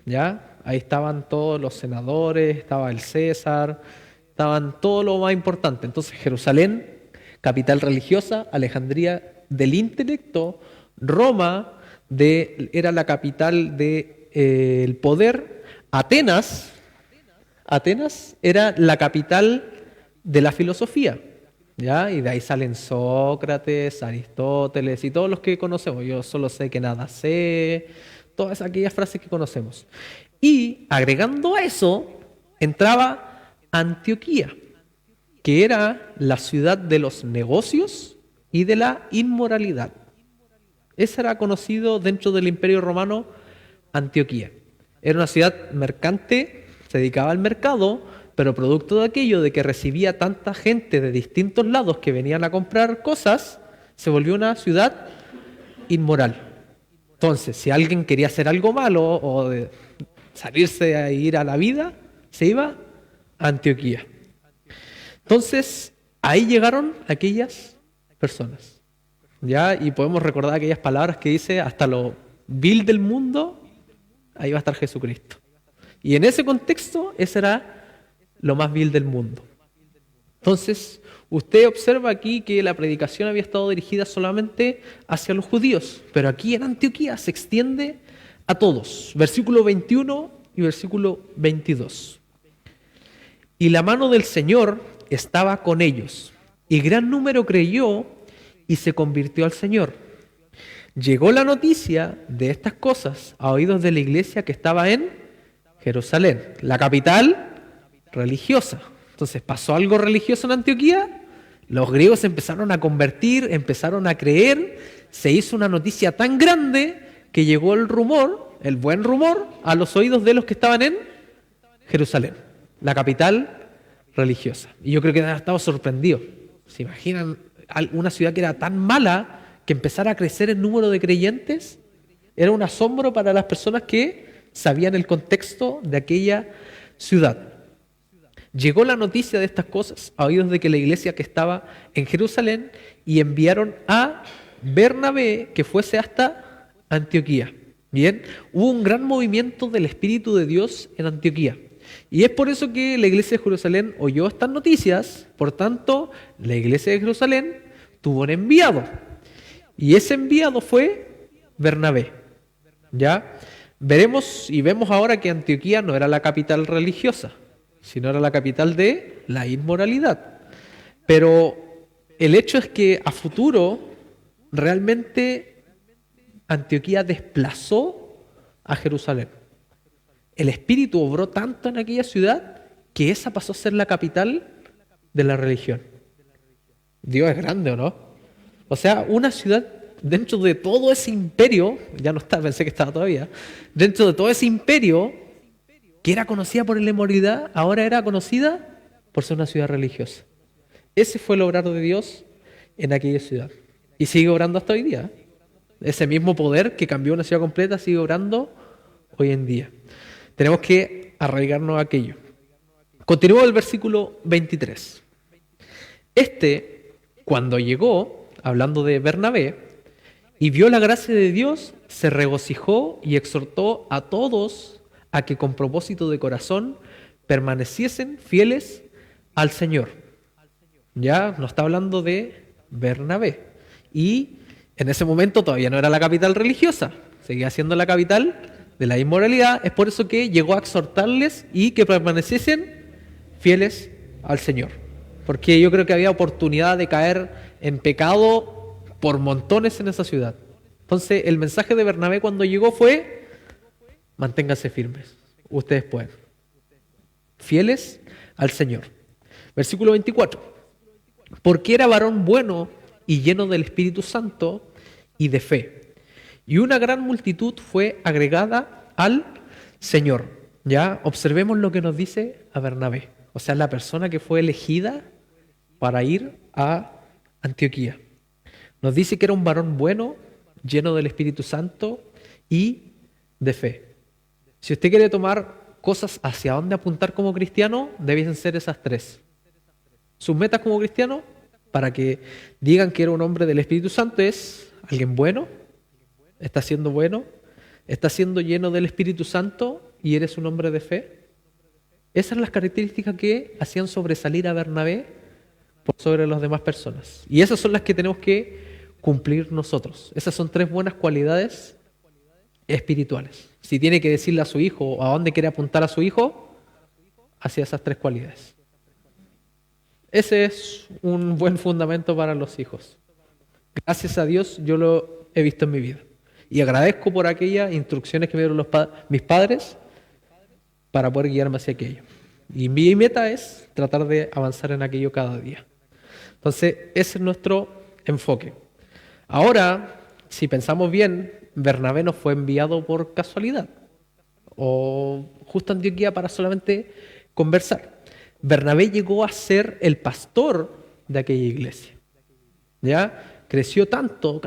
¿ya? Ahí estaban todos los senadores, estaba el César, estaban todo lo más importante. Entonces Jerusalén, capital religiosa, Alejandría del intelecto, Roma era la capital del poder, Atenas era la capital de la filosofía, ¿ya? Y de ahí salen Sócrates, Aristóteles y todos los que conocemos. Yo solo sé que nada sé, todas aquellas frases que conocemos. Y agregando a eso, entraba Antioquía, que era la ciudad de los negocios y de la inmoralidad. Ese era conocido dentro del Imperio Romano, Antioquía. Era una ciudad mercante, se dedicaba al mercado, pero producto de aquello de que recibía tanta gente de distintos lados que venían a comprar cosas, se volvió una ciudad inmoral. Entonces, si alguien quería hacer algo malo o salirse a ir a la vida, se iba a Antioquía. Entonces, ahí llegaron aquellas personas, ¿ya? Y podemos recordar aquellas palabras que dice, hasta lo vil del mundo, ahí va a estar Jesucristo. Y en ese contexto, ese era lo más vil del mundo. Entonces, usted observa aquí que la predicación había estado dirigida solamente hacia los judíos, pero aquí en Antioquía se extiende a todos. Versículo 21 y versículo 22. Y la mano del Señor estaba con ellos, y gran número creyó y se convirtió al Señor. Llegó la noticia de estas cosas a oídos de la iglesia que estaba en Jerusalén, la capital religiosa. Entonces pasó algo religioso en Antioquía, los griegos empezaron a convertir, empezaron a creer, se hizo una noticia tan grande que llegó el rumor, el buen rumor, a los oídos de los que estaban en Jerusalén, la capital religiosa. Y yo creo que han estado sorprendidos. ¿Se imaginan una ciudad que era tan mala que empezara a crecer el número de creyentes? Era un asombro para las personas que sabían el contexto de aquella ciudad. Llegó la noticia de estas cosas a oídos de que la iglesia que estaba en Jerusalén y enviaron a Bernabé que fuese hasta Antioquía. Bien, hubo un gran movimiento del Espíritu de Dios en Antioquía. Y es por eso que la iglesia de Jerusalén oyó estas noticias. Por tanto, la iglesia de Jerusalén tuvo un enviado. Y ese enviado fue Bernabé. ¿Ya? Veremos y vemos ahora que Antioquía no era la capital religiosa, sino era la capital de la inmoralidad. Pero el hecho es que a futuro realmente Antioquía desplazó a Jerusalén. El Espíritu obró tanto en aquella ciudad que esa pasó a ser la capital de la religión. Dios es grande, ¿o no? O sea, una ciudad dentro de todo ese imperio, ya no está, pensé que estaba todavía, dentro de todo ese imperio que era conocida por la inmoralidad, ahora era conocida por ser una ciudad religiosa. Ese fue el obrar de Dios en aquella ciudad. Y sigue obrando hasta hoy día. Ese mismo poder que cambió una ciudad completa sigue obrando hoy en día. Tenemos que arraigarnos a aquello. Continúa el versículo 23. Cuando llegó, hablando de Bernabé, y vio la gracia de Dios, se regocijó y exhortó a todos a que con propósito de corazón permaneciesen fieles al Señor. Ya nos está hablando de Bernabé. Y en ese momento todavía no era la capital religiosa, seguía siendo la capital de la inmoralidad. Es por eso que llegó a exhortarles y que permaneciesen fieles al Señor. Porque yo creo que había oportunidad de caer en pecado por montones en esa ciudad. Entonces el mensaje de Bernabé cuando llegó fue: manténganse firmes, ustedes pueden. Fieles al Señor. Versículo 24. Porque era varón bueno y lleno del Espíritu Santo y de fe. Y una gran multitud fue agregada al Señor. Ya observemos lo que nos dice a Bernabé. O sea, la persona que fue elegida para ir a Antioquía. Nos dice que era un varón bueno, lleno del Espíritu Santo y de fe. Si usted quiere tomar cosas hacia dónde apuntar como cristiano, debiesen ser esas tres. Sus metas como cristiano, para que digan que era un hombre del Espíritu Santo, es alguien bueno, está siendo bueno, está siendo lleno del Espíritu Santo y eres un hombre de fe. Esas son las características que hacían sobresalir a Bernabé por sobre las demás personas. Y esas son las que tenemos que cumplir nosotros. Esas son tres buenas cualidades espirituales. Si tiene que decirle a su hijo a dónde quiere apuntar a su hijo, hacia esas tres cualidades. Ese es un buen fundamento para los hijos. Gracias a Dios yo lo he visto en mi vida. Y agradezco por aquellas instrucciones que me dieron mis padres para poder guiarme hacia aquello. Y mi meta es tratar de avanzar en aquello cada día. Entonces, ese es nuestro enfoque. Ahora, si pensamos bien, Bernabé no fue enviado por casualidad o justo a Antioquía para solamente conversar. Bernabé llegó a ser el pastor de aquella iglesia. ¿Ya? Creció tanto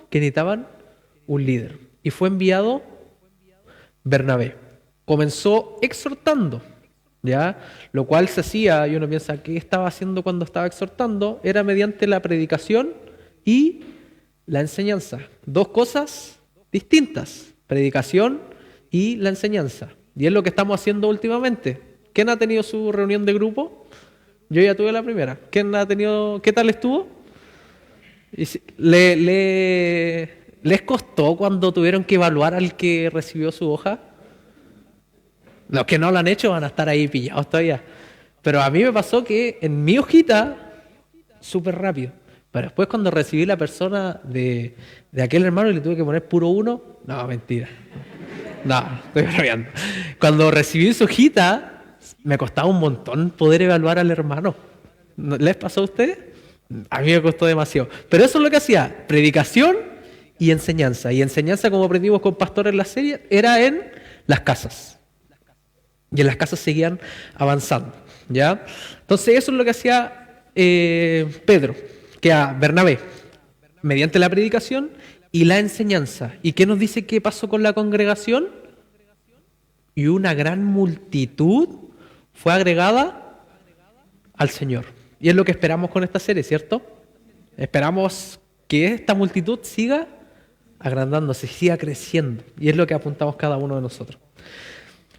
que necesitaban un líder. Y fue enviado Bernabé. Comenzó exhortando, ¿ya? Lo cual se hacía, y uno piensa, ¿qué estaba haciendo cuando estaba exhortando? Era mediante la predicación y la enseñanza. Dos cosas distintas, predicación y la enseñanza. Y es lo que estamos haciendo últimamente. ¿Quién ha tenido su reunión de grupo? Yo ya tuve la primera. ¿Quién ha tenido? ¿Qué tal estuvo? ¿Les costó cuando tuvieron que evaluar al que recibió su hoja? Los que no lo han hecho van a estar ahí pillados todavía. Pero a mí me pasó que en mi hojita, súper rápido. Pero después cuando recibí la persona de aquel hermano y le tuve que poner puro 1, no, mentira. No, estoy bromeando. Cuando recibí su hojita, me costaba un montón poder evaluar al hermano. ¿Les pasó a ustedes? A mí me costó demasiado. Pero eso es lo que hacía, predicación y enseñanza. Y enseñanza, como aprendimos con pastores en la serie, era en las casas. Y en las casas seguían avanzando, ¿ya? Entonces eso es lo que hacía Pedro, que a Bernabé, mediante la predicación y la enseñanza. ¿Y qué nos dice qué pasó con la congregación? y una gran multitud fue agregada al Señor. Y es lo que esperamos con esta serie, ¿cierto? Esperamos que esta multitud siga agrandándose, siga creciendo. Y es lo que apuntamos cada uno de nosotros.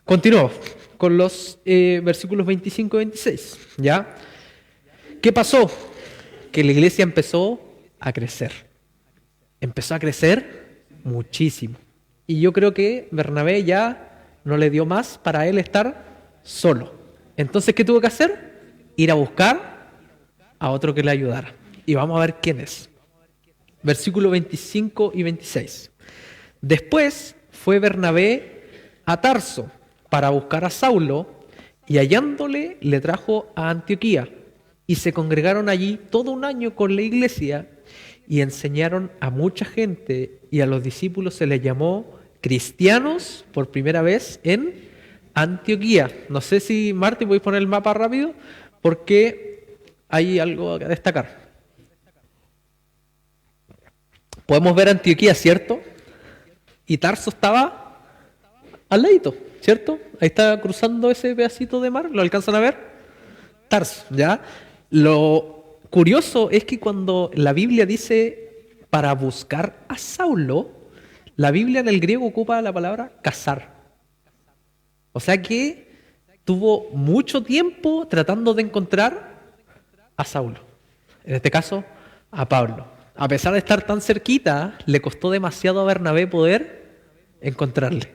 Continuamos con los versículos 25 y 26. ¿Ya? ¿Qué pasó? Que la iglesia empezó a crecer. Empezó a crecer muchísimo. Y yo creo que Bernabé ya no le dio más para él estar solo. Entonces, ¿qué tuvo que hacer? Ir a buscar a otro que le ayudara. Y vamos a ver quién es. Versículos 25 y 26. Después fue Bernabé a Tarso para buscar a Saulo, y hallándole le trajo a Antioquía. Y se congregaron allí todo un año con la iglesia y enseñaron a mucha gente, y a los discípulos se les llamó cristianos por primera vez en Antioquía. No sé si Marti podéis poner el mapa rápido, porque hay algo a destacar. Podemos ver Antioquía, ¿cierto? Y Tarso estaba al ladito, ¿cierto? Ahí está cruzando ese pedacito de mar, ¿lo alcanzan a ver? Tarso, ¿ya? Lo curioso es que cuando la Biblia dice para buscar a Saulo, la Biblia en el griego ocupa la palabra cazar. O sea que tuvo mucho tiempo tratando de encontrar a Saulo. En este caso, a Pablo. A pesar de estar tan cerquita, le costó demasiado a Bernabé poder encontrarle.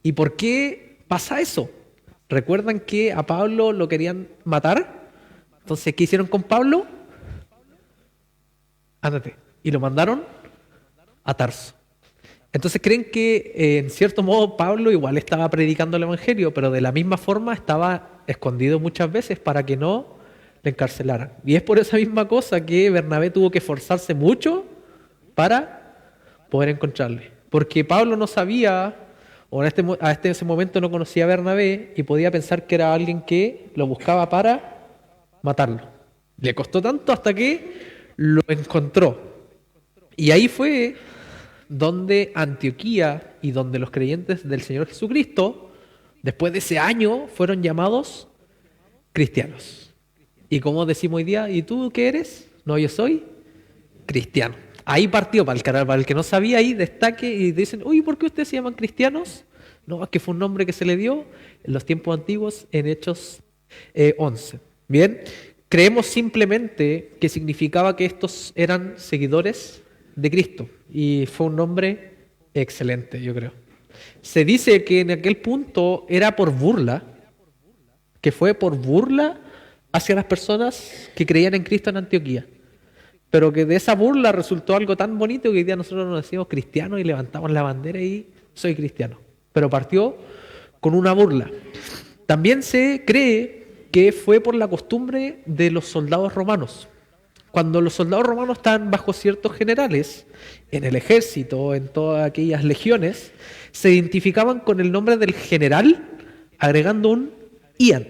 ¿Y por qué pasa eso? ¿Recuerdan que a Pablo lo querían matar? Entonces, ¿qué hicieron con Pablo? Ándate. Y lo mandaron a Tarso. Entonces, ¿creen que en cierto modo Pablo igual estaba predicando el Evangelio, pero de la misma forma estaba escondido muchas veces para que no le encarcelaran? Y es por esa misma cosa que Bernabé tuvo que esforzarse mucho para poder encontrarle. Porque Pablo no sabía, o en ese momento no conocía a Bernabé, y podía pensar que era alguien que lo buscaba para matarlo. Le costó tanto hasta que lo encontró. Y ahí fue donde Antioquía y donde los creyentes del Señor Jesucristo, después de ese año, fueron llamados cristianos. Y como decimos hoy día, ¿y tú qué eres? No, yo soy cristiano. Ahí partió, para el que no sabía, ahí destaque y dicen, uy, ¿por qué ustedes se llaman cristianos? No, es que fue un nombre que se le dio en los tiempos antiguos, en Hechos 11. Bien, creemos simplemente que significaba que estos eran seguidores de Cristo, y fue un nombre excelente, yo creo. Se dice que en aquel punto era por burla, que fue por burla hacia las personas que creían en Cristo en Antioquía, pero que de esa burla resultó algo tan bonito que hoy día nosotros nos decimos cristianos y levantamos la bandera y soy cristiano, pero partió con una burla. También se cree que fue por la costumbre de los soldados romanos. Cuando los soldados romanos estaban bajo ciertos generales, en el ejército, en todas aquellas legiones, se identificaban con el nombre del general, agregando un ian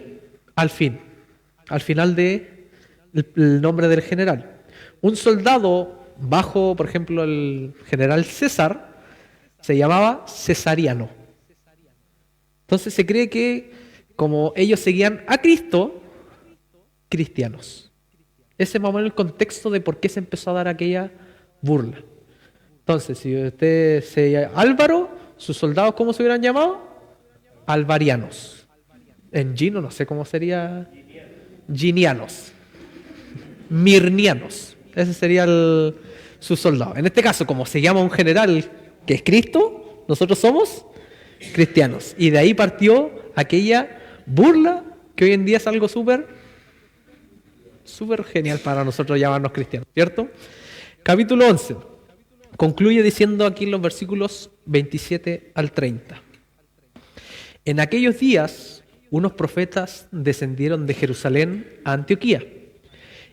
al final del nombre del general. Un soldado bajo, por ejemplo, el general César, se llamaba cesariano. Entonces se cree que como ellos seguían a Cristo, cristianos. Ese es más o menos el contexto de por qué se empezó a dar aquella burla. Entonces, si usted se llama Álvaro, sus soldados, ¿cómo se hubieran llamado? Alvarianos. En Gino, no sé cómo sería. Ginianos. Mirnianos. Ese sería su soldado. En este caso, como se llama un general que es Cristo, nosotros somos cristianos. Y de ahí partió aquella burla que hoy en día es algo súper genial para nosotros llamarnos cristianos, ¿cierto? Capítulo 11. Concluye diciendo aquí en los versículos 27 al 30. En aquellos días, unos profetas descendieron de Jerusalén a Antioquía,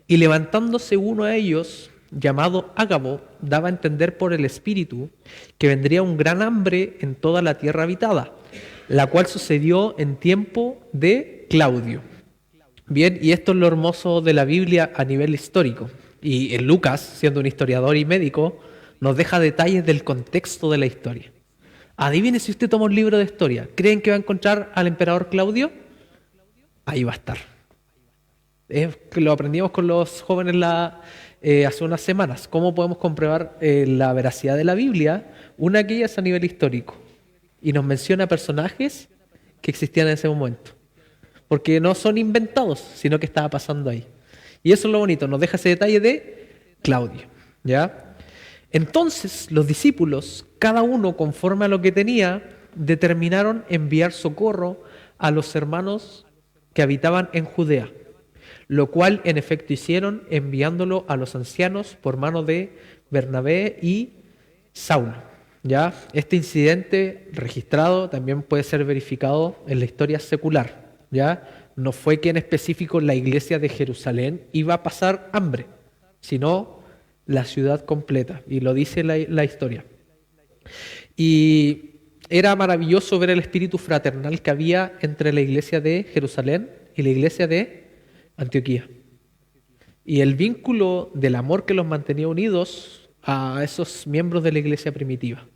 y levantándose uno de ellos, llamado Ágabo, daba a entender por el Espíritu que vendría un gran hambre en toda la tierra habitada, la cual sucedió en tiempo de Claudio. Bien, y esto es lo hermoso de la Biblia a nivel histórico. Y en Lucas, siendo un historiador y médico, nos deja detalles del contexto de la historia. Adivine si usted toma un libro de historia. ¿Creen que va a encontrar al emperador Claudio? Ahí va a estar. Lo aprendimos con los jóvenes hace unas semanas. ¿Cómo podemos comprobar la veracidad de la Biblia? Una que es a nivel histórico. Y nos menciona personajes que existían en ese momento. Porque no son inventados, sino que estaba pasando ahí. Y eso es lo bonito, nos deja ese detalle de Claudio. ¿Ya? Entonces los discípulos, cada uno conforme a lo que tenía, determinaron enviar socorro a los hermanos que habitaban en Judea, lo cual en efecto hicieron enviándolo a los ancianos por mano de Bernabé y Saulo. ¿Ya? Este incidente registrado también puede ser verificado en la historia secular. ¿Ya? No fue que en específico la iglesia de Jerusalén iba a pasar hambre, sino la ciudad completa, y lo dice la historia. Y era maravilloso ver el espíritu fraternal que había entre la iglesia de Jerusalén y la iglesia de Antioquía. Y el vínculo del amor que los mantenía unidos a esos miembros de la iglesia primitiva.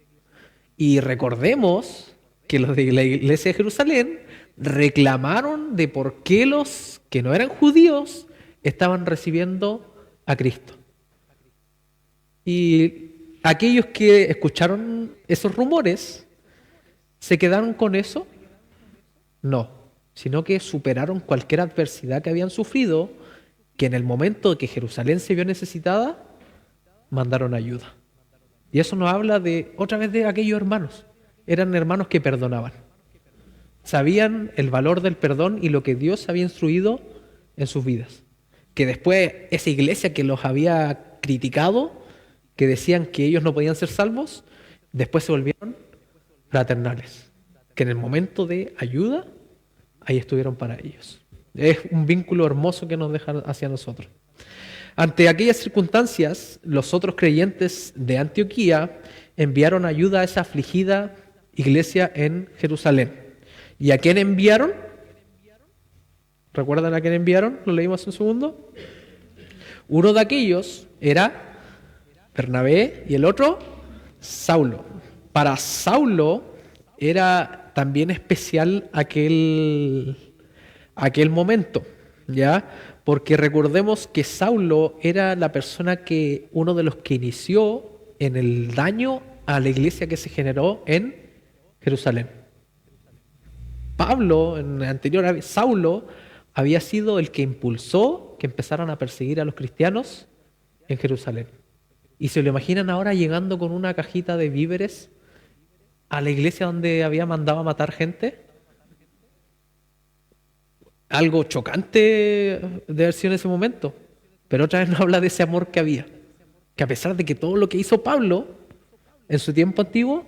Y recordemos que los de la iglesia de Jerusalén reclamaron de por qué los que no eran judíos estaban recibiendo a Cristo. Y aquellos que escucharon esos rumores, ¿se quedaron con eso? No, sino que superaron cualquier adversidad que habían sufrido, que en el momento que Jerusalén se vio necesitada, mandaron ayuda. Y eso nos habla de, otra vez, de aquellos hermanos. Eran hermanos que perdonaban. Sabían el valor del perdón y lo que Dios había instruido en sus vidas. Que después esa iglesia que los había criticado, que decían que ellos no podían ser salvos, después se volvieron fraternales. Que en el momento de ayuda, ahí estuvieron para ellos. Es un vínculo hermoso que nos deja hacia nosotros. Ante aquellas circunstancias, los otros creyentes de Antioquía enviaron ayuda a esa afligida iglesia en Jerusalén. ¿Y a quién enviaron? ¿Recuerdan a quién enviaron? Lo leímos hace un segundo. Uno de aquellos era Bernabé y el otro, Saulo. Para Saulo era también especial aquel momento, ¿ya? Porque recordemos que Saulo era la persona uno de los que inició en el daño a la iglesia que se generó en Jerusalén. Saulo había sido el que impulsó que empezaran a perseguir a los cristianos en Jerusalén. Y se lo imaginan ahora llegando con una cajita de víveres a la iglesia donde había mandado a matar gente. Algo chocante de haber sido en ese momento. Pero otra vez nos habla de ese amor que había. Que a pesar de que todo lo que hizo Pablo en su tiempo antiguo,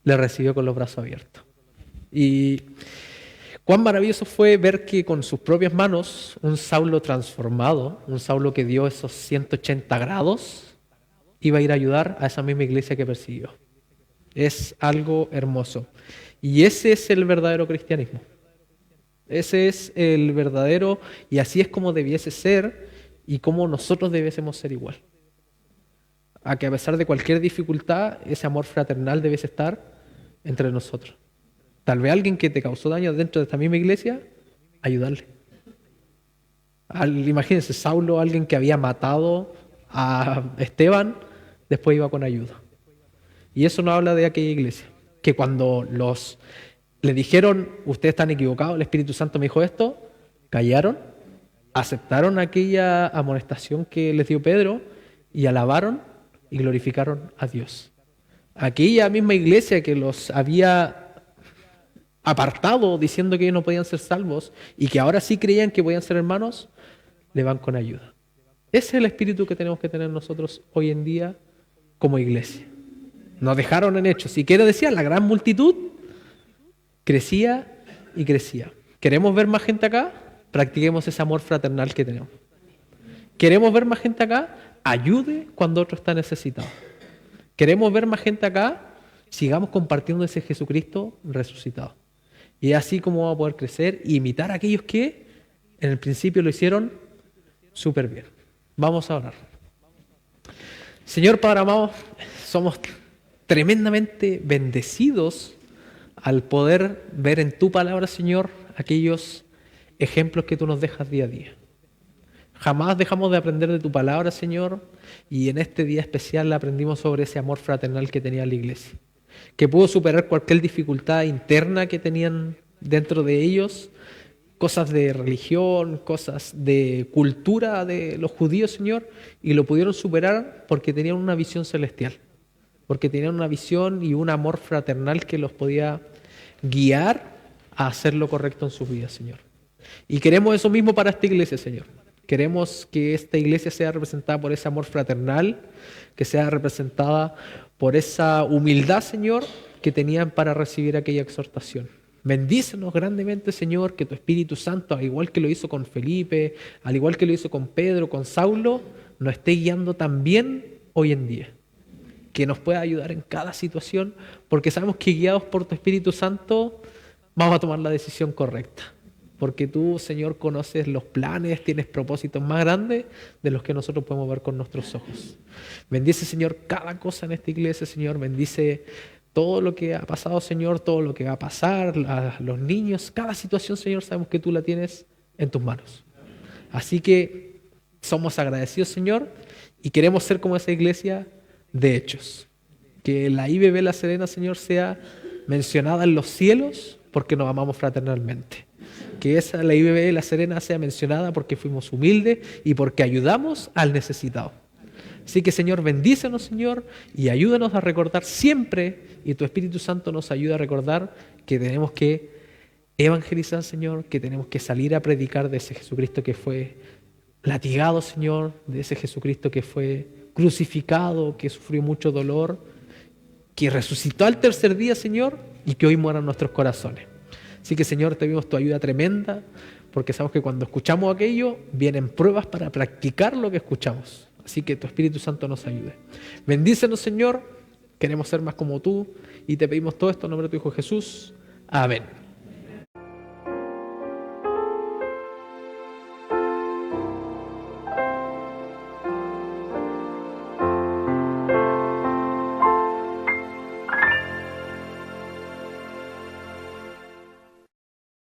le recibió con los brazos abiertos. Y cuán maravilloso fue ver que con sus propias manos, un Saulo transformado, un Saulo que dio esos 180 grados, iba a ir a ayudar a esa misma iglesia que persiguió. Es algo hermoso. Y ese es el verdadero cristianismo. Ese es el verdadero, y así es como debiese ser, y como nosotros debiésemos ser igual. A que a pesar de cualquier dificultad, ese amor fraternal debiese estar entre nosotros. Tal vez alguien que te causó daño dentro de esta misma iglesia, ayudarle. Imagínense, Saulo, alguien que había matado a Esteban, después iba con ayuda. Y eso nos habla de aquella iglesia, que cuando le dijeron, ustedes están equivocados, el Espíritu Santo me dijo esto, callaron, aceptaron aquella amonestación que les dio Pedro y alabaron y glorificaron a Dios. Aquella misma iglesia que los había apartado diciendo que ellos no podían ser salvos y que ahora sí creían que podían ser hermanos, le van con ayuda. Ese es el espíritu que tenemos que tener nosotros hoy en día como iglesia. Nos dejaron en hechos. Y quiero decir, la gran multitud crecía y crecía. ¿Queremos ver más gente acá? Practiquemos ese amor fraternal que tenemos. ¿Queremos ver más gente acá? Ayude cuando otro está necesitado. ¿Queremos ver más gente acá? Sigamos compartiendo ese Jesucristo resucitado. Y así como vamos a poder crecer e imitar a aquellos que en el principio lo hicieron súper bien. Vamos a orar. Señor Padre amado, somos tremendamente bendecidos al poder ver en tu palabra, Señor, aquellos ejemplos que tú nos dejas día a día. Jamás dejamos de aprender de tu palabra, Señor, y en este día especial aprendimos sobre ese amor fraternal que tenía la iglesia, que pudo superar cualquier dificultad interna que tenían dentro de ellos, cosas de religión, cosas de cultura de los judíos, Señor, y lo pudieron superar porque tenían una visión celestial, porque tenían una visión y un amor fraternal que los podía guiar a hacer lo correcto en sus vidas, Señor. Y queremos eso mismo para esta iglesia, Señor. Queremos que esta iglesia sea representada por ese amor fraternal, que sea representada por esa humildad, Señor, que tenían para recibir aquella exhortación. Bendícenos grandemente, Señor, que tu Espíritu Santo, al igual que lo hizo con Felipe, al igual que lo hizo con Pedro, con Saulo, nos esté guiando también hoy en día. Que nos pueda ayudar en cada situación, porque sabemos que guiados por tu Espíritu Santo vamos a tomar la decisión correcta. Porque tú, Señor, conoces los planes, tienes propósitos más grandes de los que nosotros podemos ver con nuestros ojos. Bendice, Señor, cada cosa en esta iglesia, Señor. Bendice todo lo que ha pasado, Señor, todo lo que va a pasar, a los niños. Cada situación, Señor, sabemos que tú la tienes en tus manos. Así que somos agradecidos, Señor, y queremos ser como esa iglesia de hechos. Que la IBB La Serena, Señor, sea mencionada en los cielos porque nos amamos fraternalmente. Que la IBB La Serena sea mencionada porque fuimos humildes y porque ayudamos al necesitado. Así que, Señor, bendícenos, Señor, y ayúdanos a recordar siempre, y tu Espíritu Santo nos ayuda a recordar que tenemos que evangelizar, Señor, que tenemos que salir a predicar de ese Jesucristo que fue latigado, Señor, de ese Jesucristo que fue crucificado, que sufrió mucho dolor, que resucitó al tercer día, Señor, y que hoy mora en nuestros corazones. Así que, Señor, te pedimos tu ayuda tremenda, porque sabemos que cuando escuchamos aquello, vienen pruebas para practicar lo que escuchamos. Así que tu Espíritu Santo nos ayude. Bendícenos, Señor, queremos ser más como tú, y te pedimos todo esto en nombre de tu Hijo Jesús. Amén.